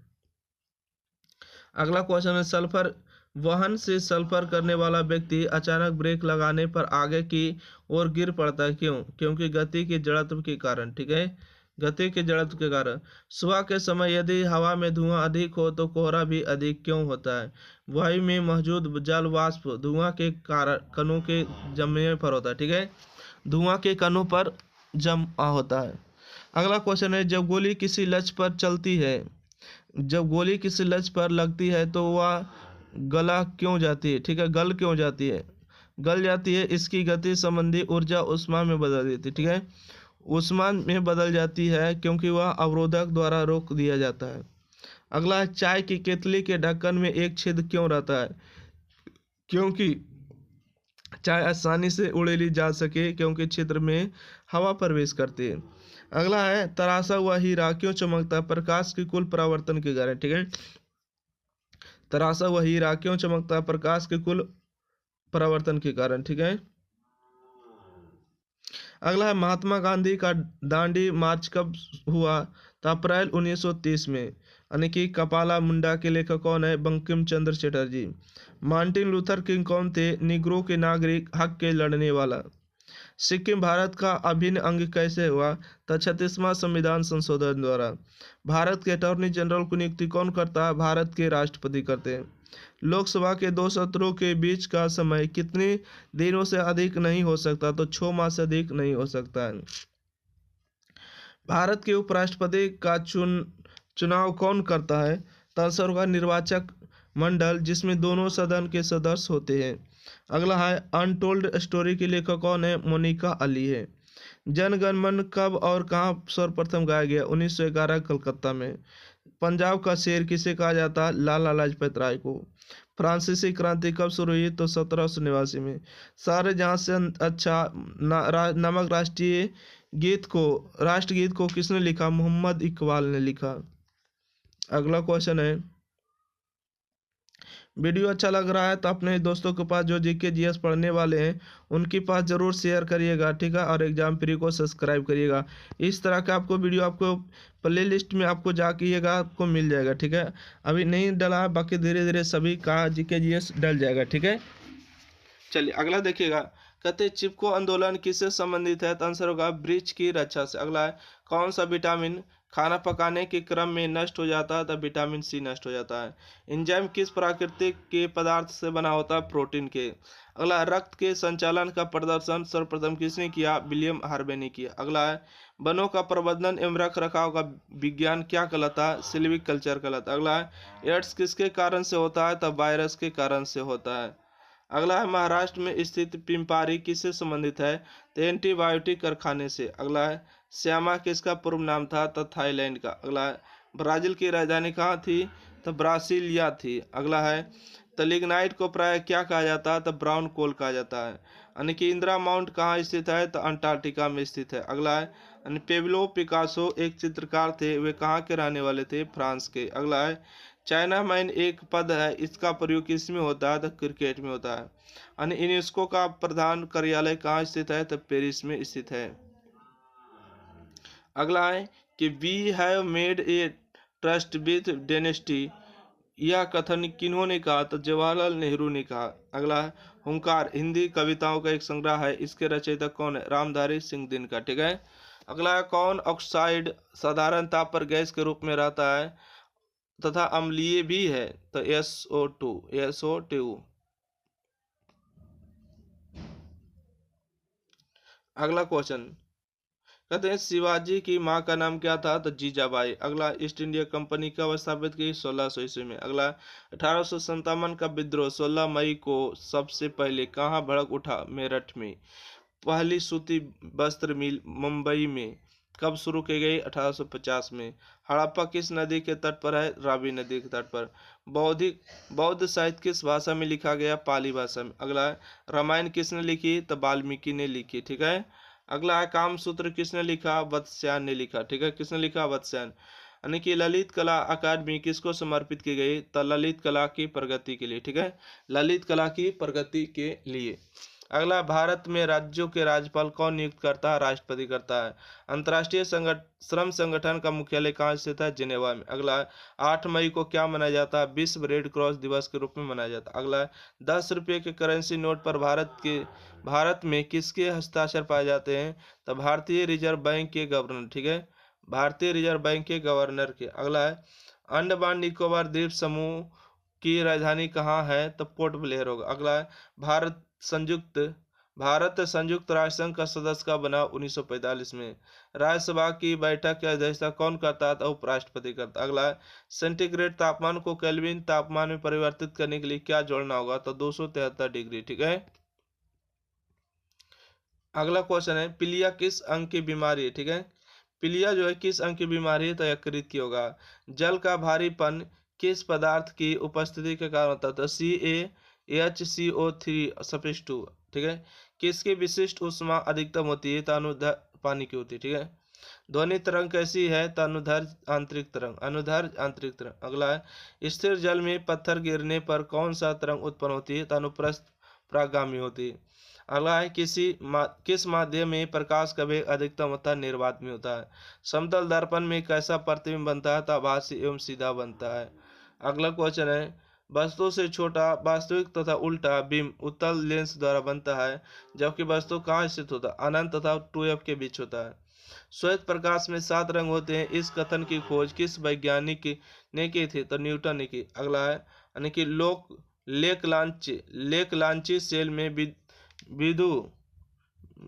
अगला क्वेश्चन है सल्फर वाहन से सल्फर करने वाला व्यक्ति अचानक ब्रेक लगाने पर आगे की ओर गिर पड़ता है, क्यों? क्योंकि गति के जड़त्व के कारण। ठीक है, गति के जड़त्व के कारण। सुबह के समय यदि हवा में धुआं अधिक हो तो कोहरा भी अधिक क्यों होता है? वायु में मौजूद जल वाष्प धुआं के कारण कणों के जमने पर होता है। ठीक है, धुआं के कणों पर जमा होता है। अगला क्वेश्चन है जब गोली किसी लक्ष्य पर चलती है, जब गोली किसी लक्ष्य पर लगती है तो वह गला क्यों जाती है? ठीक है, गल क्यों जाती है? गल जाती है, इसकी गति संबंधी ऊर्जा ऊष्मा में बदल देती है। ठीक है, ऊष्मा में बदल जाती है क्योंकि वह अवरोधक द्वारा रोक दिया जाता है। अगला है चाय की केतली के ढक्कन में एक छेद क्यों रहता है? क्योंकि चाय आसानी से उड़ेली जा सके, क्योंकि छिद्र में हवा प्रवेश करती है। अगला है तराशा हुआ हीरा क्यों चमकता है? प्रकाश की कुल परावर्तन के कारण। ठीक है, तराशा हुआ हीरा क्यों चमकता है? प्रकाश के कुल परावर्तन के कारण। ठीक है, अगला है महात्मा गांधी का दांडी मार्च कब हुआ? तो अप्रैल 1930 में। यानी कि कपाला मुंडा के लेखक कौन है? Bankim Chandra Chatterjee. Martin Luther king कौन थे? निग्रो के नागरिक हक के लड़ने वाला। सिक्किम भारत का अभिन्न अंग कैसे हुआ? तो 36वां संविधान संशोधन द्वारा। भारत के अटॉर्नी जनरल की नियुक्ति कौन करता है? भारत के राष्ट्रपति करते हैं। लोकसभा के दो सत्रों के बीच का समय कितने दिनों से अधिक नहीं हो सकता? तो 6 माह से अधिक नहीं हो सकता है। भारत के उपराष्ट्रपति का चुनाव कौन करता है? तो आंसर होगा निर्वाचक मंडल, जिसमें दोनों सदन के सदस्य होते हैं। अगला है अनटोल्ड स्टोरी की लेखक कौन है? मोनिका अली है। जन गण मन कब और कहाँ सर्वप्रथम गाया गया? 1911 कलकत्ता में। पंजाब का शेर किसे कहा जाता है? लाला लाजपत राय को। फ्रांसीसी क्रांति कब शुरू हुई? तो 1789 में। सारे जहां से अच्छा नामक राष्ट्रगीत को किसने लिखा? मोहम्मद इकबाल ने लिखा। अगला क्वेश्चन है वीडियो अच्छा लग रहा है तो अपने दोस्तों के पास जो जीके जीएस पढ़ने वाले हैं उनके पास ज़रूर शेयर करिएगा। ठीक है, और एग्जाम फ्री को सब्सक्राइब करिएगा। इस तरह का आपको वीडियो आपको प्ले लिस्ट में आपको जाइएगा, आपको मिल जाएगा। ठीक है, अभी नहीं डला है, बाकी धीरे धीरे सभी का जीके जीएस डल जाएगा। ठीक है, चलिए अगला देखिएगा। कहते चिपको आंदोलन किससे संबंधित है? तो आंसर होगा वृक्ष की रक्षा से। अगला है कौन सा विटामिन खाना पकाने के क्रम में नष्ट हो जाता है? तो विटामिन सी नष्ट हो जाता है। एंजाइम किस प्राकृतिक के पदार्थ से बना होता है? प्रोटीन के। अगला रक्त के संचालन का प्रदर्शन सर्वप्रथम किसने किया? विलियम हार्वे ने किया। अगला है वनों का प्रबंधन एवं रख रखाव का विज्ञान क्या कहलाता है? सिल्विक कल्चर कहलाता है। अगला है एड्स किसके कारण से होता है? तो वायरस के कारण से होता है। अगला है महाराष्ट्र में स्थित पिंपारी किससे संबंधित है? तो एंटीबायोटिक कारखाने से। अगला है श्यामा किसका पूर्व नाम था? तो थाईलैंड का। अगला है ब्राजील की राजधानी कहाँ थी? तो ब्रासिलिया थी। अगला है तो लिग्नाइट को प्राय क्या कहा जाता है? तो ब्राउन कोल कहा जाता है। यानी कि इंदिरा माउंट कहाँ स्थित है? तो अंटार्कटिका में स्थित है। अगला है पेब्लो पिकासो एक चित्रकार थे, वे कहाँ के रहने वाले थे? फ्रांस के। अगला है चाइना मैन एक पद है, इसका प्रयोग किस में होता है? तो क्रिकेट में होता है। यानी यूनेस्को का प्रधान कार्यालय कहाँ स्थित है? तो पेरिस में स्थित है। अगला है कि we have made a trust with destiny, यह कथन किन्होंने कहा? तो जवाहरलाल नेहरू ने कहा। अगला है हुंकार हिंदी कविताओं का एक संग्रह है, इसके रचयिता कौन है? रामधारी सिंह दिनकर। ठीक है, अगला है कौन ऑक्साइड साधारण ताप पर गैस के रूप में रहता है तथा अम्लीय भी है? तो SO2। अगला क्वेश्चन कहते हैं शिवाजी की मां का नाम क्या था? तो जीजाबाई। अगला ईस्ट इंडिया कंपनी कब स्थापित की? 1600 ईस्वी में। अगला 1857 का विद्रोह 16 मई को सबसे पहले कहाँ भड़क उठा? मेरठ में। पहली सूती वस्त्र मिल मुंबई में कब शुरू की गई? 1850 में। हड़प्पा किस नदी के तट पर है? रावी नदी के तट पर। बौद्धिक बौद्ध साहित्य किस भाषा में लिखा गया? पाली भाषा में। अगला है रामायण किसने लिखी? तो वाल्मीकि ने लिखी, ठीक है। अगला है कामसूत्र किसने लिखा? वत्स्यायन ने लिखा, ठीक है। किसने लिखा? वत्स्यायन। यानी कि ललित कला अकादमी किसको समर्पित की गई? तो ललित कला की प्रगति के लिए, ठीक है, ललित कला की प्रगति के लिए। अगला, भारत में राज्यों के राज्यपाल कौन नियुक्त करता है? राष्ट्रपति करता है। अंतर्राष्ट्रीय श्रम संगठन का मुख्यालय कहाँ स्थित है? जिनेवा में। अगला, 8 मई को क्या मनाया जाता है? विश्व रेड क्रॉस दिवस के रूप में मनाया जाता है। अगला, 10 रुपये के करेंसी नोट पर भारत में किसके हस्ताक्षर पाए जाते हैं? तो भारतीय रिजर्व बैंक के गवर्नर, ठीक है, भारतीय रिजर्व बैंक के गवर्नर के। अगला है अंडमान निकोबार द्वीप समूह की राजधानी कहाँ है? तो पोर्ट ब्लेयर होगा। अगला है भारत संयुक्त राष्ट्र संघ का सदस्य कब बना? 1945 में। राज्यसभा की बैठक की अध्यक्षता कौन करता है? तो उपराष्ट्रपति करता है। अगला है सेंटीग्रेड तापमान को केल्विन तापमान में परिवर्तित करने के लिए क्या जोड़ना होगा? तो 273 डिग्री, ठीक है। अगला क्वेश्चन है पीलिया किस अंग की बीमारी है? ठीक है, पीलिया जो है किस अंग की बीमारी है? तो यकृत की होगा। जल का भारीपन किस पदार्थ की उपस्थिति के कारण होता है? तो CaHCO3 सफिक्स 2, ठीक है। किसकी विशिष्ट ऊष्मा अधिकतम होती है? तो अनुदैर्ध्य पानी की होती है, ठीक है। ध्वनि तरंग कैसी है? तो अनुदैर्ध्य आंतरिक तरंग, अनुदैर्ध्य आंतरिक तरंग। अगला है स्थिर जल में पत्थर गिरने पर कौन सा तरंग उत्पन्न होती है? तो अनुप्रस्थ परागामी होती है। अगला है किस माध्यम में प्रकाश का वेग अधिकतम होता है? निर्वात में होता है। समतल दर्पण में कैसा प्रतिबिंब बनता है? तो आभासी एवं सीधा बनता है। अगला क्वेश्चन है वस्तु से छोटा वास्तविक तथा उल्टा बिंब उत्तल लेंस द्वारा बनता है, जबकि वस्तु कहाँ स्थित होता है? अनंत तथा 2f के बीच होता है। श्वेत प्रकाश में 7 रंग होते हैं, इस कथन की खोज किस वैज्ञानिक ने की थी? तो न्यूटन ने की। अगला है यानी कि लेक लांची सेल में विधु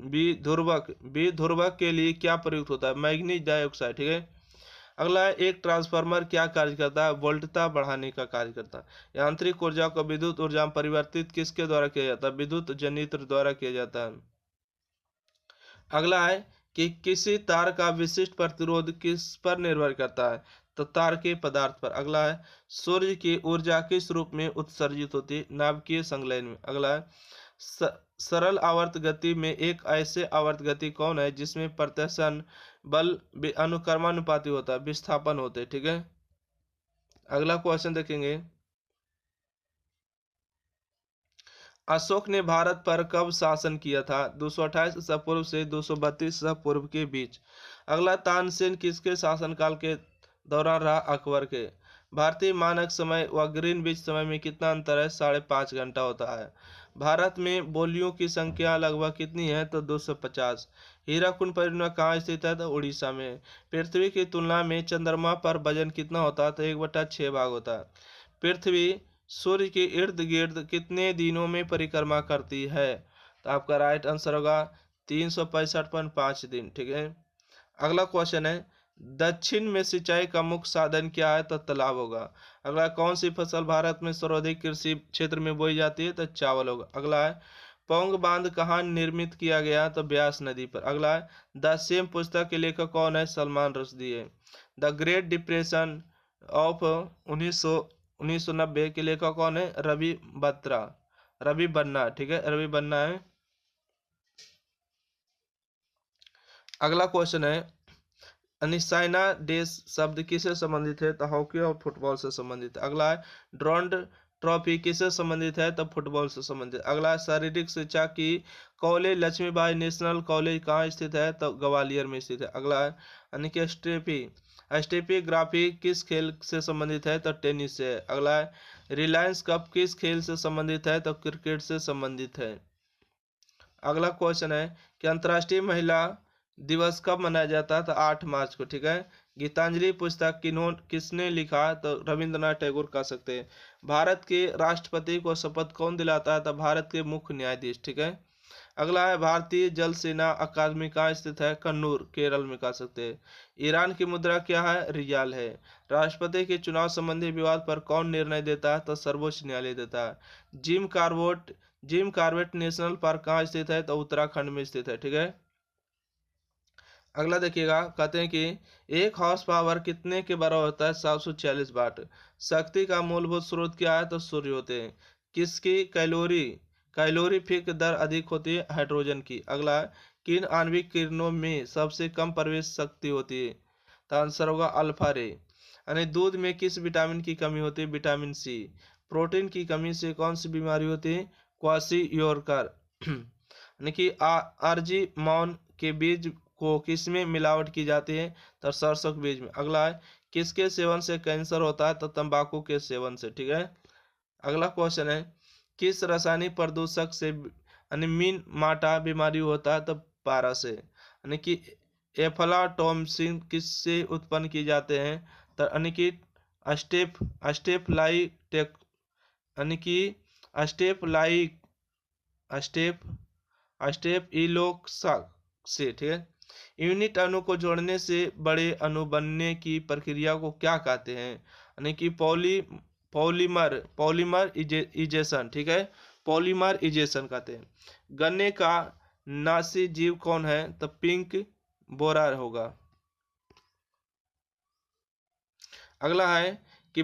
विध्रुवक के लिए क्या प्रयुक्त होता है? मैग्नीज डाइऑक्साइड, ठीक है। अगला है एक ट्रांसफार्मर क्या कार्य करता है? वोल्टता बढ़ाने का कार्य करता है। यांत्रिक ऊर्जा को विद्युत ऊर्जा में परिवर्तित किसके द्वारा किया जाता है? विद्युत जनित्र द्वारा किया जाता है। अगला है कि किसी तार का विशिष्ट प्रतिरोध किस पर निर्भर करता है? तो तार के पदार्थ पर। अगला है सूर्य की ऊर्जा किस रूप में उत्सर्जित होती है? नाभिकीय संलयन में। अगला है सरल आवर्त गति में एक ऐसे आवर्त गति कौन है जिसमें प्रत्यास्थ बल अनुक्रमानुपाती होता है? विस्थापन होते हैं, ठीक है। अगला क्वेश्चन देखेंगे अशोक ने भारत पर कब शासन किया था? 228 ईसा पूर्व से 232 ईसा पूर्व के बीच। अगला तानसेन किसके शासनकाल के दौरान रहा? अकबर के। भारतीय मानक समय व ग्रीनविच समय में कितना अंतर है? 5.5 घंटा होता है। भारत में बोलियों की संख्या लगभग कितनी है? तो 250। हीराकुंड परियोजना कहाँ स्थित है? तो उड़ीसा में। पृथ्वी की तुलना में चंद्रमा पर वजन कितना होता है? तो 1/6 भाग होता है। पृथ्वी सूर्य के इर्द गिर्द कितने दिनों में परिक्रमा करती है? तो आपका राइट आंसर होगा 365.5 दिन, ठीक है। अगला क्वेश्चन है दक्षिण में सिंचाई का मुख्य साधन क्या है? तो तालाब होगा। अगला कौन सी फसल भारत में सर्वाधिक कृषि क्षेत्र में बोई जाती है? तो चावल होगा। अगला है पौंग बांध कहाँ निर्मित किया गया? तो ब्यास नदी पर। अगला है द सेम पुस्तक के लेखक कौन है? सलमान रुश्दी है। द ग्रेट डिप्रेशन ऑफ 1990 के लेखक कौन है? रवि बन्ना, ठीक है, रवि बन्ना है। अगला क्वेश्चन है अनिसाइना डेस शब्द किससे संबंधित है? तो हॉकी और फुटबॉल से संबंधित है। अगला है ड्रॉन्ड ट्रॉफी किससे संबंधित है? तो फुटबॉल से संबंधित। अगला है शारीरिक शिक्षा की कॉलेज लक्ष्मीबाई नेशनल कॉलेज कहाँ स्थित है? तो ग्वालियर में स्थित है। अगला है यानी कि स्टेपीग्राफी किस खेल से संबंधित है? तो टेनिस से। अगला है रिलायंस कप किस खेल से संबंधित है? तो क्रिकेट से संबंधित है। अगला क्वेश्चन है कि अंतर्राष्ट्रीय महिला दिवस कब मनाया जाता है? तो 8 मार्च को, ठीक है। गीतांजलि पुस्तक किसने लिखा? तो रविंद्रनाथ टैगोर कह सकते हैं। भारत के राष्ट्रपति को शपथ कौन दिलाता है? तो भारत के मुख्य न्यायाधीश, ठीक है। अगला है भारतीय जल सेना अकादमी कहाँ स्थित है? कन्नूर, केरल में कह सकते हैं। ईरान की मुद्रा क्या है? रियाल है। राष्ट्रपति के चुनाव संबंधी विवाद पर कौन निर्णय देता है? तो सर्वोच्च न्यायालय देता है। जिम कार्बेट नेशनल पार्क कहाँ स्थित है? तो उत्तराखंड में स्थित है, ठीक है। अगला देखिएगा, कहते हैं कि एक हॉर्स पावर कितने के बराबर होता है? 746 वाट। शक्ति का मूलभूत स्रोत क्या है? तो सूर्य होते हैं। किसकी कैलोरीफिक दर अधिक होती है? हाइड्रोजन की। अगला, किन आणविक किरणों में सबसे कम प्रवेश शक्ति होती है? तो आंसर होगा अल्फा रे। यानी दूध में किस विटामिन की कमी होती है? Vitamin C. प्रोटीन की कमी से कौन सी बीमारी होती है? क्वाशियोरकर। यानी कि आरजी मौन के बीज को किसमें मिलावट की जाती है? तो सरसों के बीज में। अगला है, किसके सेवन से कैंसर होता है? तो तंबाकू के सेवन से। ठीक है। अगला क्वेश्चन है, किस रासायनिक प्रदूषक से यानी मीन माटा बीमारी होता है? तो पारा से। यानी कि एफलाटॉक्सिन किससे उत्पन्न की जाते हैं? तो यानी कि अस्टेफ्लाई टेक यानी कि अस्टेफ्लाई अस्टेप अस्टेप इलोक्सा से। ठीक है। यूनिट अणु को जोड़ने से बड़े अणु बनने की प्रक्रिया को क्या कहते हैं? यानी कि पॉलीमराइजेशन। ठीक है। पॉलीमराइजेशन कहते हैं। गन्ने का नासी जीव कौन है? तो पिंक बोरा होगा। अगला है कि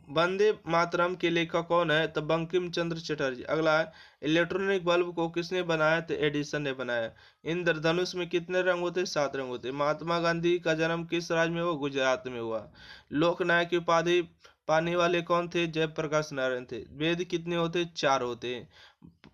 वंदे मातरम के लेखक कौन है? तो बंकिम चंद्र चटर्जी। अगला है, इलेक्ट्रॉनिक बल्ब को किसने बनाया? तो एडिसन ने बनाया। इंद्रधनुष में कितने रंग होते हैं? 7 रंग होते हैं। महात्मा गांधी का जन्म किस राज्य में हुआ? गुजरात में हुआ। लोकनायक की उपाधि पाने वाले कौन थे? जयप्रकाश नारायण थे। वेद कितने होते? 4 होते हैं।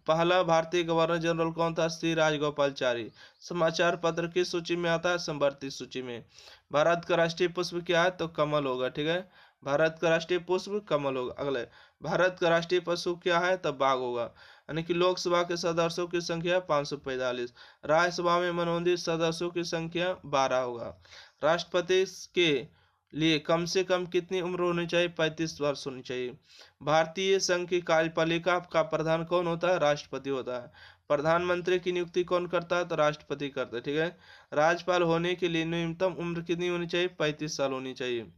पहला भारतीय गवर्नर जनरल कौन था? श्री राजगोपालचारी। समाचार पत्र किस सूची में आता है? संवर्ती सूची में। भारत का राष्ट्रीय पुष्प क्या है? तो कमल होगा। ठीक है। भारत का राष्ट्रीय पुष्प कमल होगा। अगले, भारत का राष्ट्रीय पशु क्या है? तो बाघ होगा। यानी कि लोकसभा के सदस्यों की संख्या 545। राज्यसभा में मनोनीत सदस्यों की संख्या 12 होगा। राष्ट्रपति के लिए कम से कम कितनी उम्र होनी चाहिए? 35 वर्ष होनी चाहिए। भारतीय संघ की कार्यपालिका का प्रधान कौन होता है? राष्ट्रपति होता है। प्रधानमंत्री की नियुक्ति कौन करता है? तो राष्ट्रपति करता है। ठीक है। राज्यपाल होने के लिए न्यूनतम उम्र कितनी होनी चाहिए? 35 साल होनी चाहिए।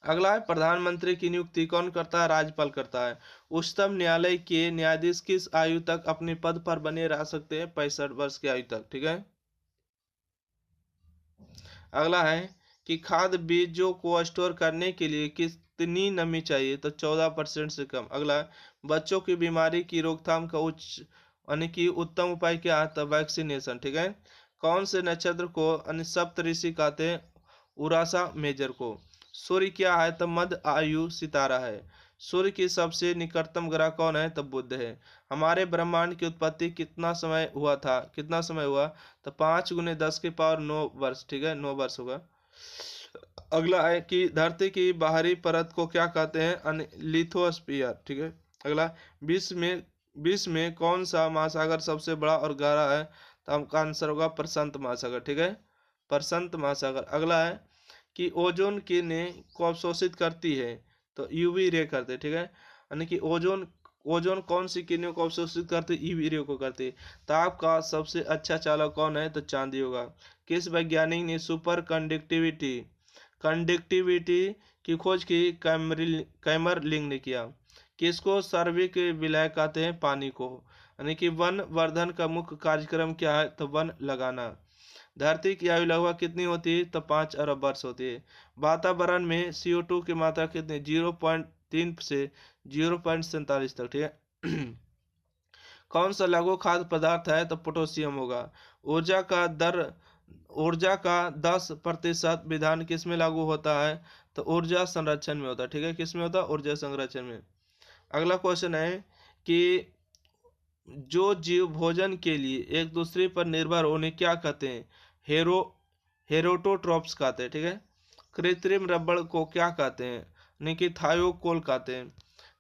अगला है, प्रधानमंत्री की नियुक्ति कौन करता है? राज्यपाल करता है। उच्चतम न्यायालय के न्यायाधीश किस आयु तक अपने पद पर बने रह सकते हैं? 65 वर्ष की आयु तक। ठीक है। अगला है कि खाद्य बीजों को स्टोर करने के लिए कितनी नमी चाहिए? तो 14% से कम। अगला है, बच्चों की बीमारी की रोकथाम का उच्च यानी कि उत्तम उपाय क्या है? तो वैक्सीनेशन। ठीक है। कौन से नक्षत्र को सप्तऋषि कहते हैं? उरासा मेजर को। सूर्य क्या है? तो मध्य आयु सितारा है। सूर्य की सबसे निकटतम ग्रह कौन है? तो बुध है। हमारे ब्रह्मांड की उत्पत्ति कितना समय हुआ था? कितना समय हुआ? तो 5 × 10⁻9 वर्ष। ठीक है। 9 वर्ष होगा। अगला है कि धरती की बाहरी परत को क्या कहते हैं? लिथोस्फीयर। ठीक है। अगला, विश्व में कौन सा महासागर सबसे बड़ा और गहरा है? तो आपका आंसर होगा प्रशांत महासागर। ठीक है। प्रशांत महासागर। अगला है कि ओजोन किरणें को अवशोषित करती है? तो यूवी रे करते। ठीक है। यानी कि ओजोन ओजोन कौन सी किरणों को अवशोषित करते? यूवी रे को करते। ताप का सबसे अच्छा चालक कौन है? तो चांदी होगा। किस वैज्ञानिक ने सुपर कंडक्टिविटी की खोज की? कैमरलिंग ने किया। किसको सर्विक विलय कहते हैं? पानी को। यानी कि वन वर्धन का मुख्य कार्यक्रम क्या है? तो वन लगाना। धरती की आयु लगभग कितनी होती है? तो 5 अरब वर्ष होती है। वातावरण में CO2 की मात्रा कितनी? 0.3 से 0.47 तक। ठीक है। कौन सा लघु खाद्य पदार्थ है? तो पोटेशियम होगा। ऊर्जा का 10% विधान किस में लागू होता है? तो ऊर्जा संरक्षण में होता है। ठीक है। किस में होता है? ऊर्जा संरक्षण में। अगला क्वेश्चन है कि जो जीव भोजन के लिए एक दूसरे पर निर्भर होने क्या कहते हैं? हेरो हेरोटोट्रॉप्स कहते हैं। ठीक है। कृत्रिम रबड़ को क्या कहते हैं? यानी कि थायोकोल कहते हैं।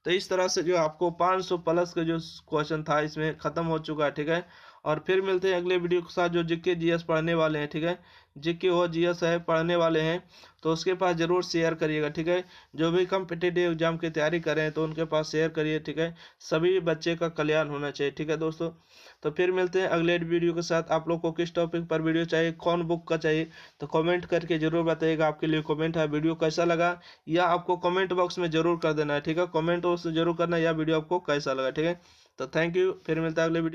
तो इस तरह से जो आपको 500 प्लस का जो क्वेश्चन था इसमें खत्म हो चुका है। ठीक है। और फिर मिलते हैं अगले वीडियो के साथ, जो जीके जीएस पढ़ने वाले हैं। ठीक है। जीके हो जीएस है पढ़ने वाले हैं तो उसके पास जरूर शेयर करिएगा। ठीक है। जो भी कम्पिटिटिव एग्जाम की तैयारी करें तो उनके पास शेयर करिए। ठीक है। सभी बच्चे का कल्याण होना चाहिए। ठीक है दोस्तों। तो फिर मिलते हैं अगले वीडियो के साथ। आप लोग को किस टॉपिक पर वीडियो चाहिए, कौन बुक का चाहिए, तो कमेंट करके जरूर बताइएगा। आपके लिए कमेंट है, वीडियो कैसा लगा या आपको कमेंट बॉक्स में जरूर कर देना है। ठीक है। कमेंट बॉक्स जरूर करना या वीडियो आपको कैसा लगा। ठीक है। तो थैंक यू। फिर मिलता है अगले वीडियो।